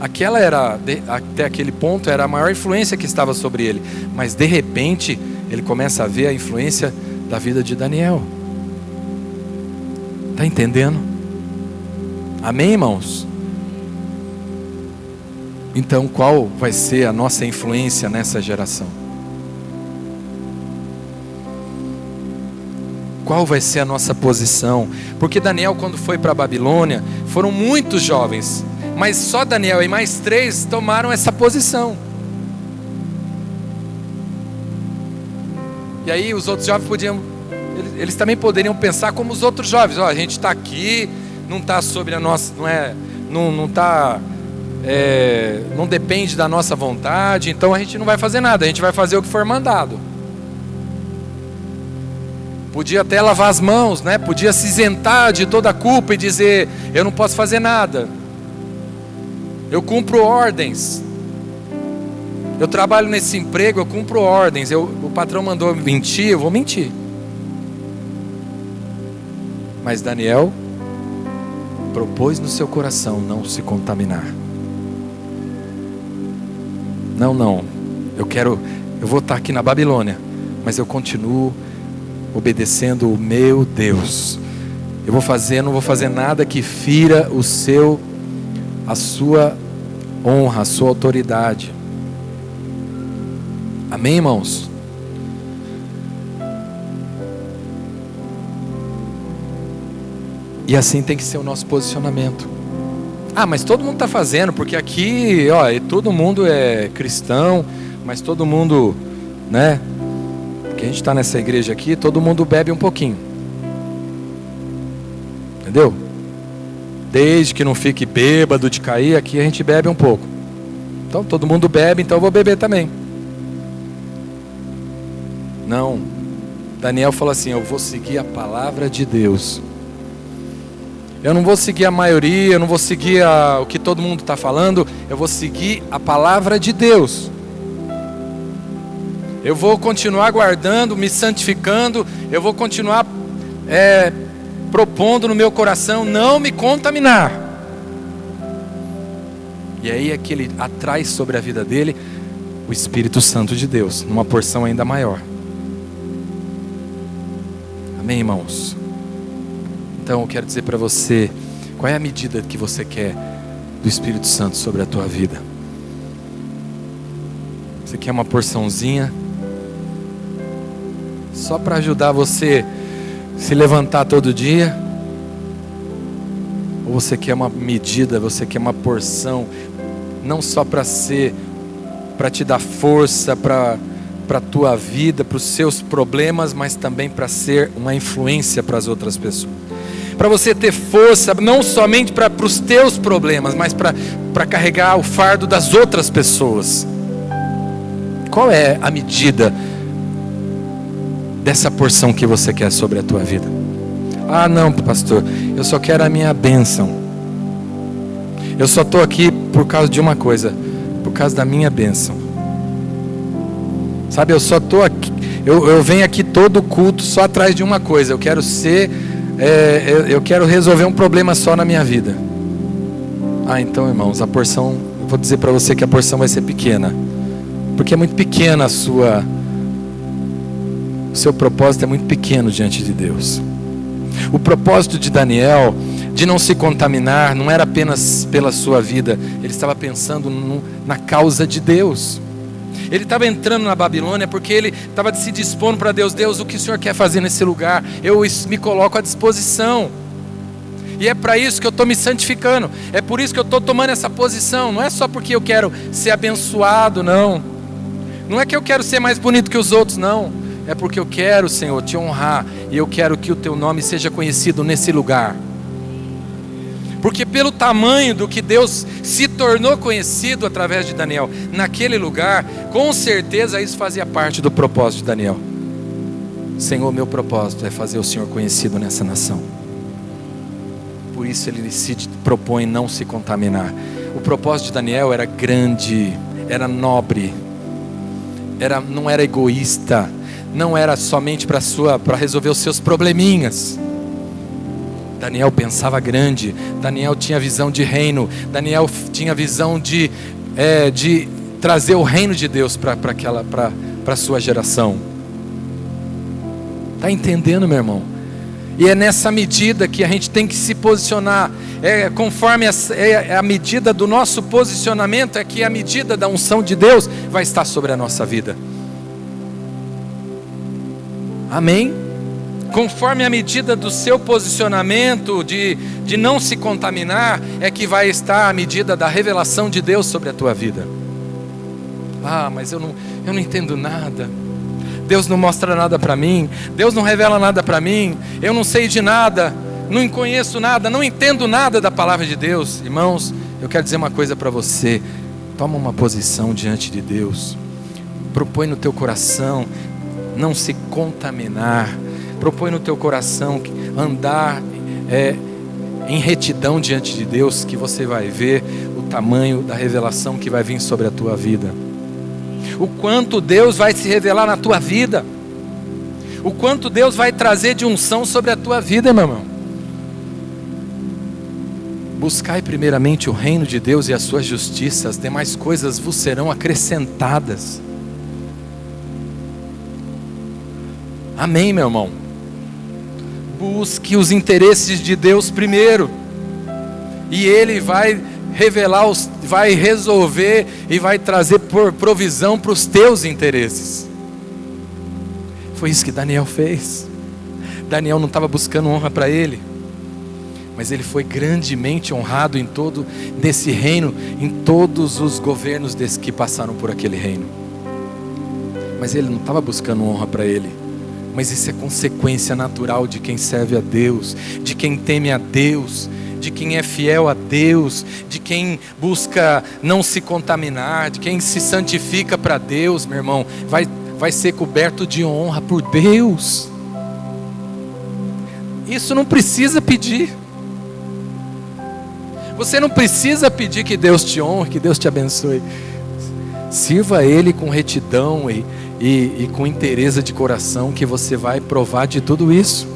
Aquela era, até aquele ponto, era a maior influência que estava sobre ele. Mas de repente, ele começa a ver a influência da vida de Daniel. Está entendendo? Amém, irmãos? Então, qual vai ser a nossa influência nessa geração? Qual vai ser a nossa posição? Porque Daniel, quando foi para a Babilônia, foram muitos jovens, mas só Daniel e mais 3 tomaram essa posição. E aí os outros jovens eles também poderiam pensar como os outros jovens. A gente está aqui, não está sobre a nossa, não está não depende da nossa vontade, então a gente não vai fazer nada, a gente vai fazer o que for mandado. Podia até lavar as mãos, né? Podia se isentar de toda a culpa e dizer: eu não posso fazer nada, eu cumpro ordens, eu trabalho nesse emprego, eu cumpro ordens, o patrão mandou mentir, eu vou mentir. Mas Daniel propôs no seu coração não se contaminar. Não, eu vou estar aqui na Babilônia, mas eu continuo obedecendo o meu Deus. Eu não vou fazer nada que fira a sua honra, a sua autoridade. Amém, irmãos? E assim tem que ser o nosso posicionamento. Mas todo mundo está fazendo, porque aqui, todo mundo é cristão, mas todo mundo, né? Porque a gente está nessa igreja aqui, todo mundo bebe um pouquinho. Entendeu? Desde que não fique bêbado de cair, aqui a gente bebe um pouco. Então todo mundo bebe, então eu vou beber também. Não. Daniel falou assim: eu vou seguir a palavra de Deus. Eu não vou seguir a maioria, eu não vou seguir o que todo mundo está falando, eu vou seguir a palavra de Deus. Eu vou continuar guardando, me santificando, eu vou continuar propondo no meu coração não me contaminar. E aí é que ele atrai sobre a vida dele o Espírito Santo de Deus, numa porção ainda maior. Amém, irmãos? Então eu quero dizer para você, qual é a medida que você quer do Espírito Santo sobre a tua vida? Você quer uma porçãozinha só para ajudar você se levantar todo dia? Ou você quer uma medida, você quer uma porção, não só para te dar força para a tua vida, para os seus problemas, mas também para ser uma influência para as outras pessoas? Para você ter força, não somente para os teus problemas, mas para carregar o fardo das outras pessoas. Qual é a medida dessa porção que você quer sobre a tua vida? Não, pastor, eu só quero a minha bênção. Eu só estou aqui por causa de uma coisa, por causa da minha bênção. Sabe, eu só estou aqui, eu venho aqui todo culto só atrás de uma coisa: eu quero eu quero resolver um problema só na minha vida. Então, irmãos, a porção, eu vou dizer para você que a porção vai ser pequena, porque é muito pequena o seu propósito é muito pequeno diante de Deus. O propósito de Daniel de não se contaminar não era apenas pela sua vida, ele estava pensando na causa de Deus. Ele estava entrando na Babilônia porque ele estava se dispondo para Deus: Deus, o que o Senhor quer fazer nesse lugar? Eu me coloco à disposição. E é para isso que eu estou me santificando. É por isso que eu estou tomando essa posição. Não é só porque eu quero ser abençoado, não. Não é que eu quero ser mais bonito que os outros, não. É porque eu quero, Senhor, te honrar. E eu quero que o teu nome seja conhecido nesse lugar. Porque pelo tamanho do que Deus se tornou conhecido através de Daniel naquele lugar, com certeza isso fazia parte do propósito de Daniel. Senhor, meu propósito é fazer o Senhor conhecido nessa nação. Por isso ele se propõe não se contaminar. O propósito de Daniel era grande, era nobre, não era egoísta, não era somente para resolver os seus probleminhas. Daniel pensava grande, Daniel tinha visão de reino, Daniel tinha visão de trazer o reino de Deus para a sua geração. Está entendendo, meu irmão? E é nessa medida que a gente tem que se posicionar. Conforme a medida do nosso posicionamento, é que a medida da unção de Deus vai estar sobre a nossa vida. Amém? Conforme a medida do seu posicionamento de não se contaminar, é que vai estar a medida da revelação de Deus sobre a tua vida. Mas eu não entendo nada. Deus não mostra nada para mim. Deus não revela nada para mim. Eu não sei de nada. Não conheço nada. Não entendo nada da palavra de Deus. Irmãos, Eu quero dizer uma coisa para você. Toma uma posição diante de Deus. Propõe no teu coração não se contaminar. Propõe no teu coração andar em retidão diante de Deus, que você vai ver o tamanho da revelação que vai vir sobre a tua vida. O quanto Deus vai se revelar na tua vida. O quanto Deus vai trazer de unção sobre a tua vida, meu irmão. Buscai primeiramente o reino de Deus e a sua justiça, as demais coisas vos serão acrescentadas. Amém, meu irmão? Busque os interesses de Deus primeiro, e Ele vai revelar, vai resolver e vai trazer provisão para os teus interesses. Foi isso que Daniel fez. Daniel não estava buscando honra para ele, mas ele foi grandemente honrado nesse reino, em todos os governos que passaram por aquele reino. Mas ele não estava buscando honra para ele. Mas isso é consequência natural de quem serve a Deus, de quem teme a Deus, de quem é fiel a Deus, de quem busca não se contaminar, de quem se santifica para Deus, meu irmão, vai ser coberto de honra por Deus. Isso não precisa pedir. Você não precisa pedir que Deus te honre, que Deus te abençoe. Sirva a Ele com retidão e com inteireza de coração, que você vai provar de tudo isso.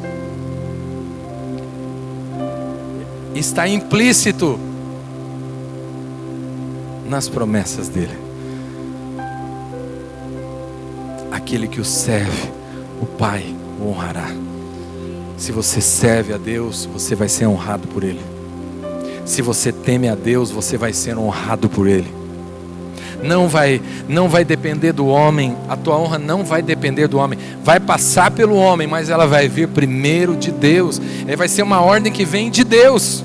Está implícito nas promessas dele. Aquele que o serve, o Pai o honrará. Se você serve a Deus, você vai ser honrado por Ele. Se você teme a Deus, você vai ser honrado por Ele. Não vai depender do homem. A tua honra não vai depender do homem. Vai passar pelo homem, mas ela vai vir primeiro de Deus. Vai ser uma ordem que vem de Deus.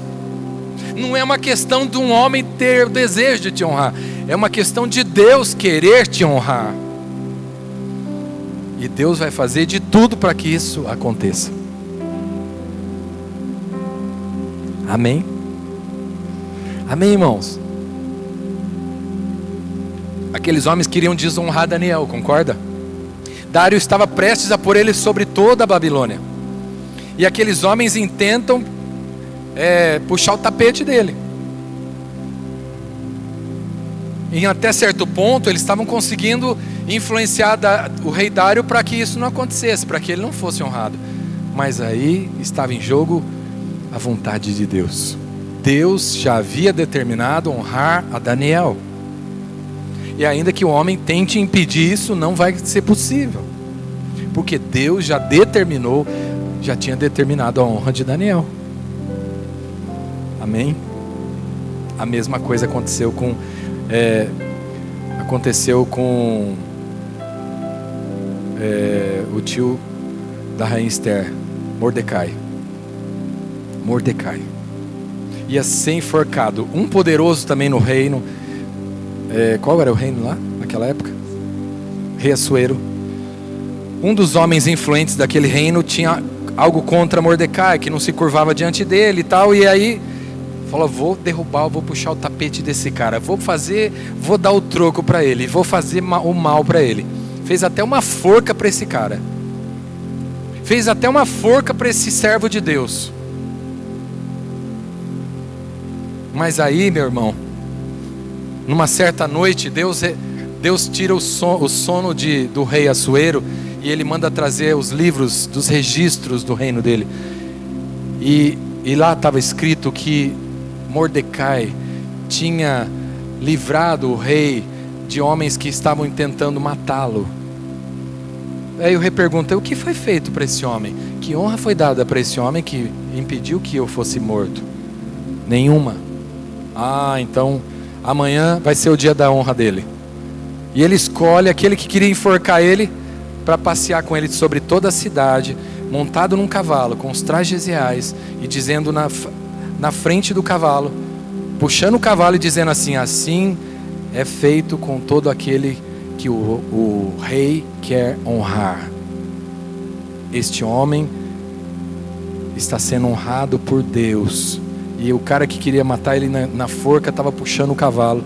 Não é uma questão de um homem ter o desejo de te honrar. É uma questão de Deus querer te honrar. E Deus vai fazer de tudo para que isso aconteça. Amém? Amém, irmãos? Aqueles homens queriam desonrar Daniel, concorda? Dário estava prestes a pôr ele sobre toda a Babilônia. E aqueles homens intentam puxar o tapete dele. E até certo ponto eles estavam conseguindo influenciar o rei Dário para que isso não acontecesse, para que ele não fosse honrado. Mas aí estava em jogo a vontade de Deus. Deus já havia determinado honrar a Daniel. E ainda que o homem tente impedir isso, não vai ser possível. Porque Deus já tinha determinado a honra de Daniel. Amém? A mesma coisa aconteceu com o tio da rainha Esther, Mordecai. Ia ser enforcado. Um poderoso também no reino. Qual era o reino lá naquela época? Rei Assuero. Um dos homens influentes daquele reino tinha algo contra Mordecai, que não se curvava diante dele e tal. E aí falou: vou puxar o tapete desse cara, vou dar o troco para ele, vou fazer o mal para ele. Fez até uma forca para esse cara. Fez até uma forca para esse servo de Deus. Mas aí, meu irmão, numa certa noite, Deus tira o sono do rei Assuero, e ele manda trazer os livros dos registros do reino dele. E lá estava escrito que Mordecai tinha livrado o rei de homens que estavam tentando matá-lo. Aí o rei pergunta: o que foi feito para esse homem? Que honra foi dada para esse homem que impediu que eu fosse morto? Nenhuma. Então amanhã vai ser o dia da honra dele. E ele escolhe aquele que queria enforcar ele para passear com ele sobre toda a cidade, montado num cavalo, com os trajes reais, e dizendo na frente do cavalo, puxando o cavalo e dizendo assim: assim é feito com todo aquele que o rei quer honrar. Este homem está sendo honrado por Deus, E o cara que queria matar ele na forca estava puxando o cavalo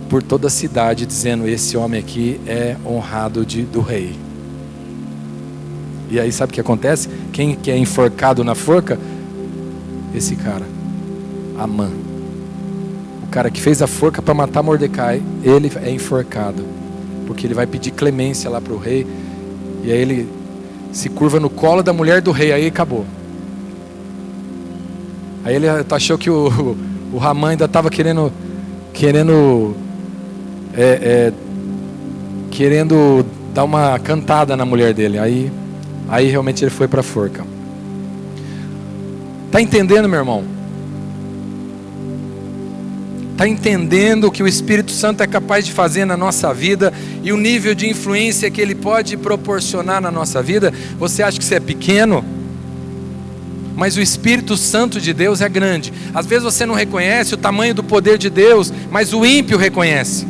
por toda a cidade, dizendo: esse homem aqui é honrado do rei. E aí sabe o que acontece? Quem que é enforcado na forca? Esse cara, Amã. O cara que fez a forca para matar Mordecai, ele é enforcado, porque ele vai pedir clemência lá para o rei. E aí ele se curva no colo da mulher do rei, aí acabou. Aí ele achou que o Ramã ainda estava querendo dar uma cantada na mulher dele. Aí realmente ele foi para a forca. Está entendendo, meu irmão? Está entendendo o que o Espírito Santo é capaz de fazer na nossa vida e o nível de influência que ele pode proporcionar na nossa vida? Você acha que você é pequeno? Mas o Espírito Santo de Deus é grande. Às vezes você não reconhece o tamanho do poder de Deus, mas o ímpio reconhece.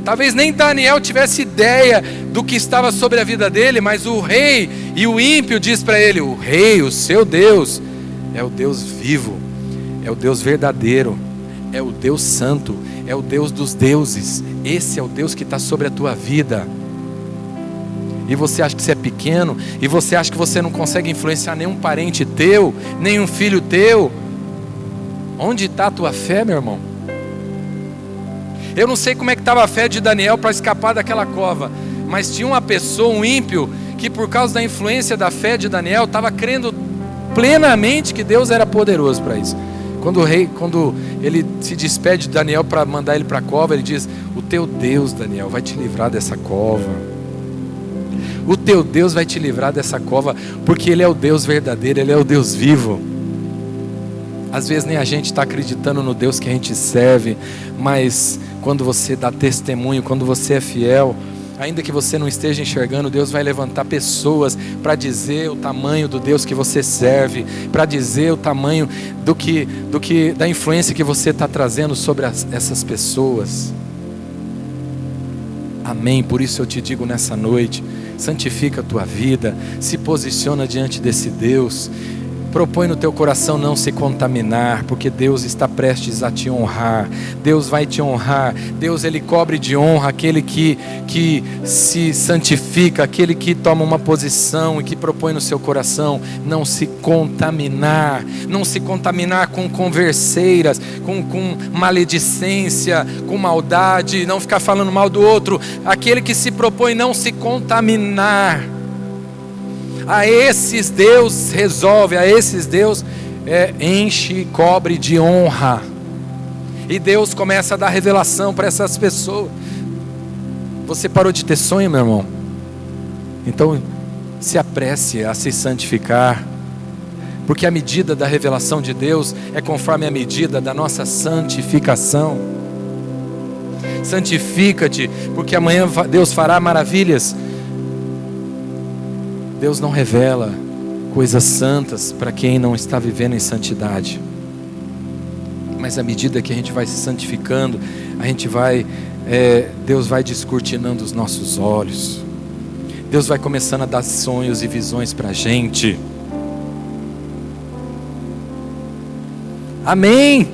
Talvez nem Daniel tivesse ideia do que estava sobre a vida dele, mas o rei e o ímpio diz para ele: o rei, o seu Deus, é o Deus vivo, é o Deus verdadeiro, é o Deus santo, é o Deus dos deuses. Esse é o Deus que está sobre a tua vida. E você acha que você é pequeno, e você acha que você não consegue influenciar nenhum parente teu, nenhum filho teu. Onde está a tua fé, meu irmão? Eu não sei como é que estava a fé de Daniel para escapar daquela cova, mas tinha uma pessoa, um ímpio, que por causa da influência da fé de Daniel, estava crendo plenamente que Deus era poderoso para isso. Quando ele se despede de Daniel para mandar ele para a cova, ele diz: o teu Deus, Daniel, vai te livrar dessa cova. O teu Deus vai te livrar dessa cova, porque Ele é o Deus verdadeiro, Ele é o Deus vivo. Às vezes nem a gente está acreditando no Deus que a gente serve, mas quando você dá testemunho, quando você é fiel, ainda que você não esteja enxergando, Deus vai levantar pessoas para dizer o tamanho do Deus que você serve, para dizer o tamanho da influência que você está trazendo sobre essas pessoas. Amém. Por isso eu te digo nessa noite: santifica a tua vida, se posiciona diante desse Deus, propõe no teu coração não se contaminar, porque Deus está prestes a te honrar. Deus vai te honrar. Deus, Ele cobre de honra aquele que se santifica, aquele que toma uma posição e que propõe no seu coração não se contaminar, não se contaminar com converseiras, com maledicência, com maldade, não ficar falando mal do outro. Aquele que se propõe não se contaminar, a esses Deus resolve, a esses Deus enche e cobre de honra. E Deus começa a dar revelação para essas pessoas. Você parou de ter sonho, meu irmão? Então se apresse a se santificar, porque a medida da revelação de Deus é conforme a medida da nossa santificação. Santifica-te, porque amanhã Deus fará maravilhas. Deus não revela coisas santas para quem não está vivendo em santidade. Mas à medida que a gente vai se santificando, Deus vai descortinando os nossos olhos. Deus vai começando a dar sonhos e visões para a gente. Amém.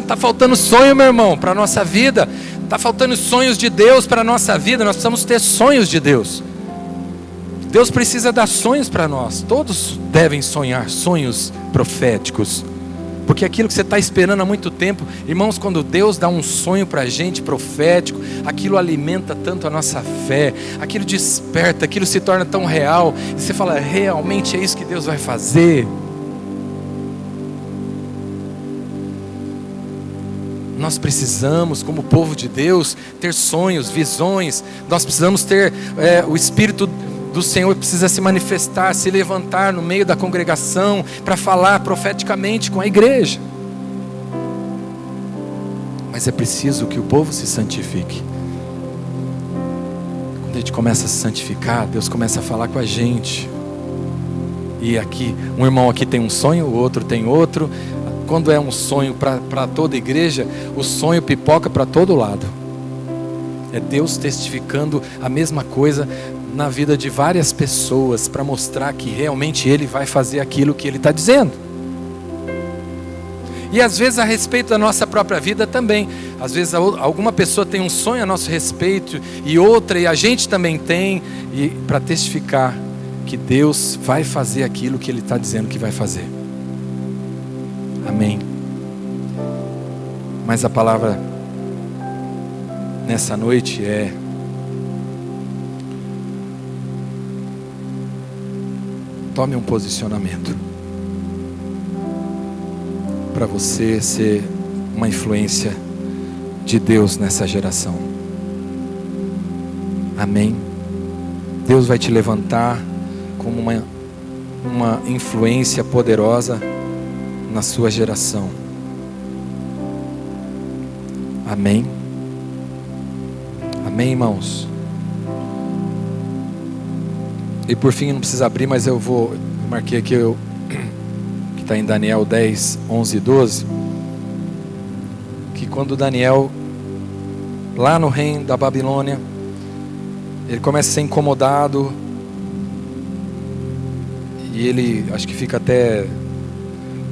Tá faltando sonho, meu irmão, para a nossa vida. Tá faltando sonhos de Deus para a nossa vida. Nós precisamos ter sonhos de Deus. Deus precisa dar sonhos para nós. Todos devem sonhar sonhos proféticos, porque aquilo que você está esperando há muito tempo, irmãos, quando Deus dá um sonho para a gente profético, aquilo alimenta tanto a nossa fé, aquilo desperta, aquilo se torna tão real, e você fala: realmente é isso que Deus vai fazer. Nós precisamos, como povo de Deus, ter sonhos, visões. Nós precisamos ter o Espírito do Senhor precisa se manifestar, se levantar no meio da congregação para falar profeticamente com a igreja. Mas é preciso que o povo se santifique. Quando a gente começa a se santificar, Deus começa a falar com a gente. E aqui, um irmão aqui tem um sonho, o outro tem outro. Quando é um sonho para toda a igreja, o sonho pipoca para todo lado. É Deus testificando a mesma coisa na vida de várias pessoas para mostrar que realmente Ele vai fazer aquilo que Ele está dizendo. E às vezes a respeito da nossa própria vida também. Às vezes alguma pessoa tem um sonho a nosso respeito e outra, e a gente também tem, e para testificar que Deus vai fazer aquilo que Ele está dizendo que vai fazer. Amém. Mas a palavra nessa noite é: tome um posicionamento para você ser uma influência de Deus nessa geração. Amém. Deus vai te levantar como uma influência poderosa na sua geração. Amém. Amém, irmãos. E por fim, não precisa abrir, mas eu marquei aqui, que está em Daniel 10, 11 e 12, que quando Daniel, lá no reino da Babilônia, ele começa a ser incomodado, e ele, acho que fica até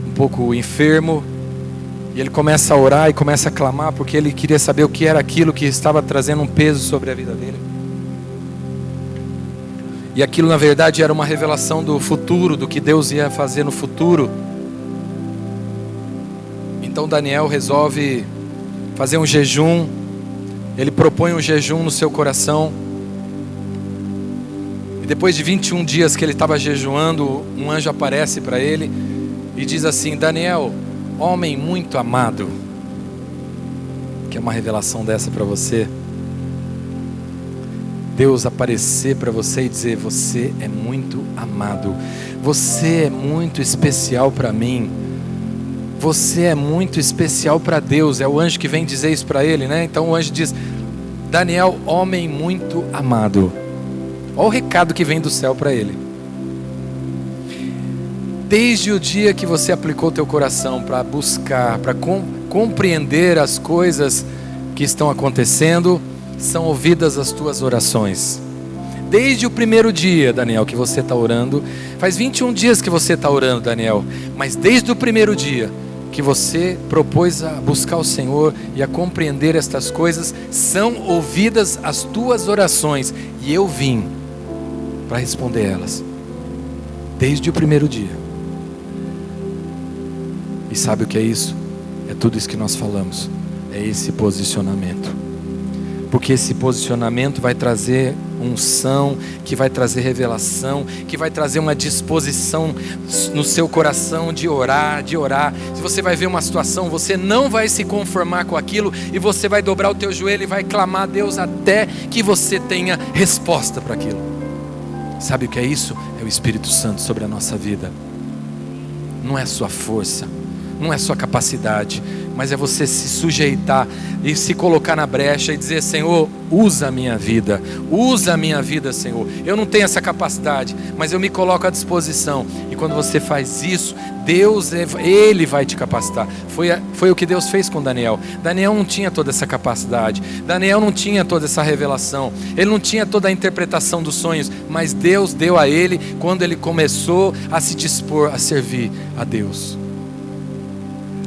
um pouco enfermo, e ele começa a orar e começa a clamar, porque ele queria saber o que era aquilo que estava trazendo um peso sobre a vida dele. E aquilo na verdade era uma revelação do futuro, do que Deus ia fazer no futuro. Então Daniel resolve fazer um jejum. Ele propõe um jejum no seu coração. E depois de 21 dias que ele estava jejuando, um anjo aparece para ele e diz assim: Daniel, homem muito amado. Quer uma revelação dessa para você? Deus aparecer para você e dizer: você é muito amado, você é muito especial para mim, você é muito especial para Deus. É o anjo que vem dizer isso para ele, né? Então o anjo diz: Daniel, homem muito amado. Olha o recado que vem do céu para ele. Desde o dia que você aplicou teu coração para buscar, para compreender as coisas que estão acontecendo, são ouvidas as tuas orações. Desde o primeiro dia, Daniel, que você está orando. Faz 21 dias que você está orando, Daniel. Mas desde o primeiro dia que você propôs a buscar o Senhor e a compreender estas coisas, são ouvidas as tuas orações. E eu vim para responder elas. Desde o primeiro dia. E sabe o que é isso? É tudo isso que nós falamos. É esse posicionamento. Porque esse posicionamento vai trazer unção, que vai trazer revelação, que vai trazer uma disposição no seu coração de orar, de orar. Se você vai ver uma situação, você não vai se conformar com aquilo, e você vai dobrar o teu joelho e vai clamar a Deus até que você tenha resposta para aquilo. Sabe o que é isso? É o Espírito Santo sobre a nossa vida. Não é sua força, não é sua capacidade, mas é você se sujeitar e se colocar na brecha e dizer: Senhor, usa a minha vida, Senhor. Eu não tenho essa capacidade, mas eu me coloco à disposição. E quando você faz isso, Deus, Ele vai te capacitar. Foi o que Deus fez com Daniel. Daniel não tinha toda essa capacidade, Daniel não tinha toda essa revelação, ele não tinha toda a interpretação dos sonhos, mas Deus deu a ele quando ele começou a se dispor a servir a Deus.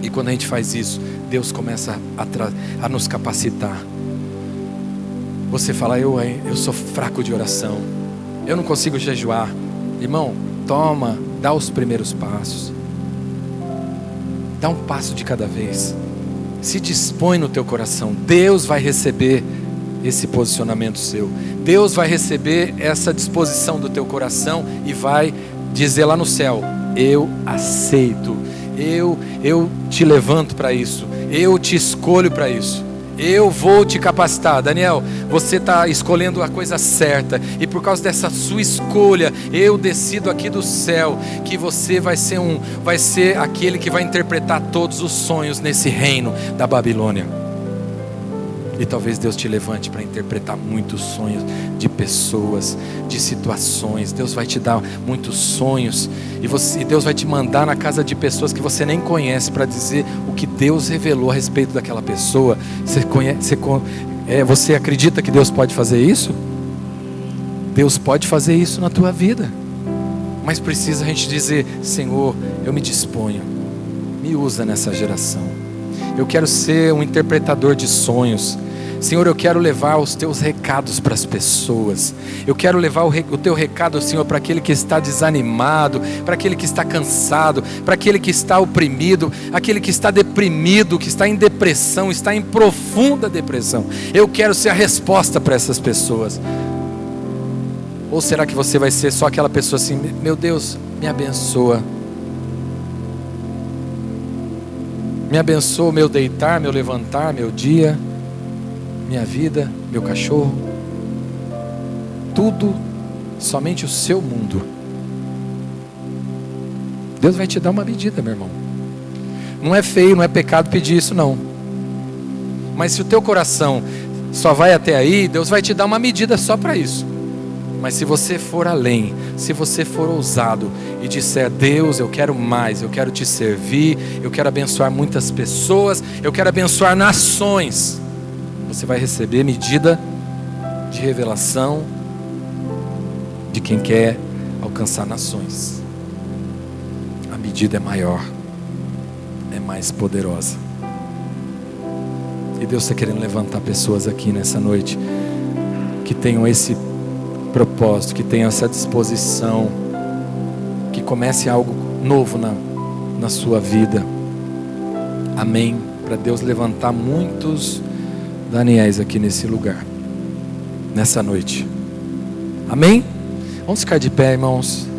E quando a gente faz isso, Deus começa a nos capacitar. Você fala: eu sou fraco de oração, eu não consigo jejuar. Irmão, dá os primeiros passos. Dá um passo de cada vez. Se dispõe no teu coração. Deus vai receber esse posicionamento seu. Deus vai receber essa disposição do teu coração e vai dizer lá no céu: eu aceito. Eu te levanto para isso. Eu te escolho para isso. Eu vou te capacitar. Daniel, você está escolhendo a coisa certa. E por causa dessa sua escolha, eu decido aqui do céu que você vai ser aquele que vai interpretar todos os sonhos nesse reino da Babilônia. E talvez Deus te levante para interpretar muitos sonhos de pessoas, de situações. Deus vai te dar muitos sonhos. E Deus vai te mandar na casa de pessoas que você nem conhece para dizer o que Deus revelou a respeito daquela pessoa. Você acredita que Deus pode fazer isso? Deus pode fazer isso na tua vida, mas precisa a gente dizer: Senhor, eu me disponho, me usa nessa geração. Eu quero ser um interpretador de sonhos. Senhor, eu quero levar os teus recados para as pessoas. Eu quero levar o teu recado, Senhor, para aquele que está desanimado, para aquele que está cansado, para aquele que está oprimido, aquele que está deprimido, que está em depressão, está em profunda depressão. Eu quero ser a resposta para essas pessoas. Ou será que você vai ser só aquela pessoa assim: meu Deus, me abençoa. Me abençoa o meu deitar, meu levantar, meu dia, minha vida, meu cachorro. Tudo, somente o seu mundo. Deus vai te dar uma medida, meu irmão. Não é feio, não é pecado pedir isso, não. Mas se o teu coração só vai até aí, Deus vai te dar uma medida só para isso. Mas se você for além, se você for ousado e disser: Deus, eu quero mais, eu quero te servir, eu quero abençoar muitas pessoas, eu quero abençoar nações, você vai receber medida de revelação de quem quer alcançar nações. A medida é maior, é mais poderosa. E Deus está querendo levantar pessoas aqui nessa noite que tenham esse propósito, que tenham essa disposição, que comece algo novo na sua vida. Amém. Para Deus levantar muitos Daniéis aqui nesse lugar, nessa noite. Amém? Vamos ficar de pé, irmãos.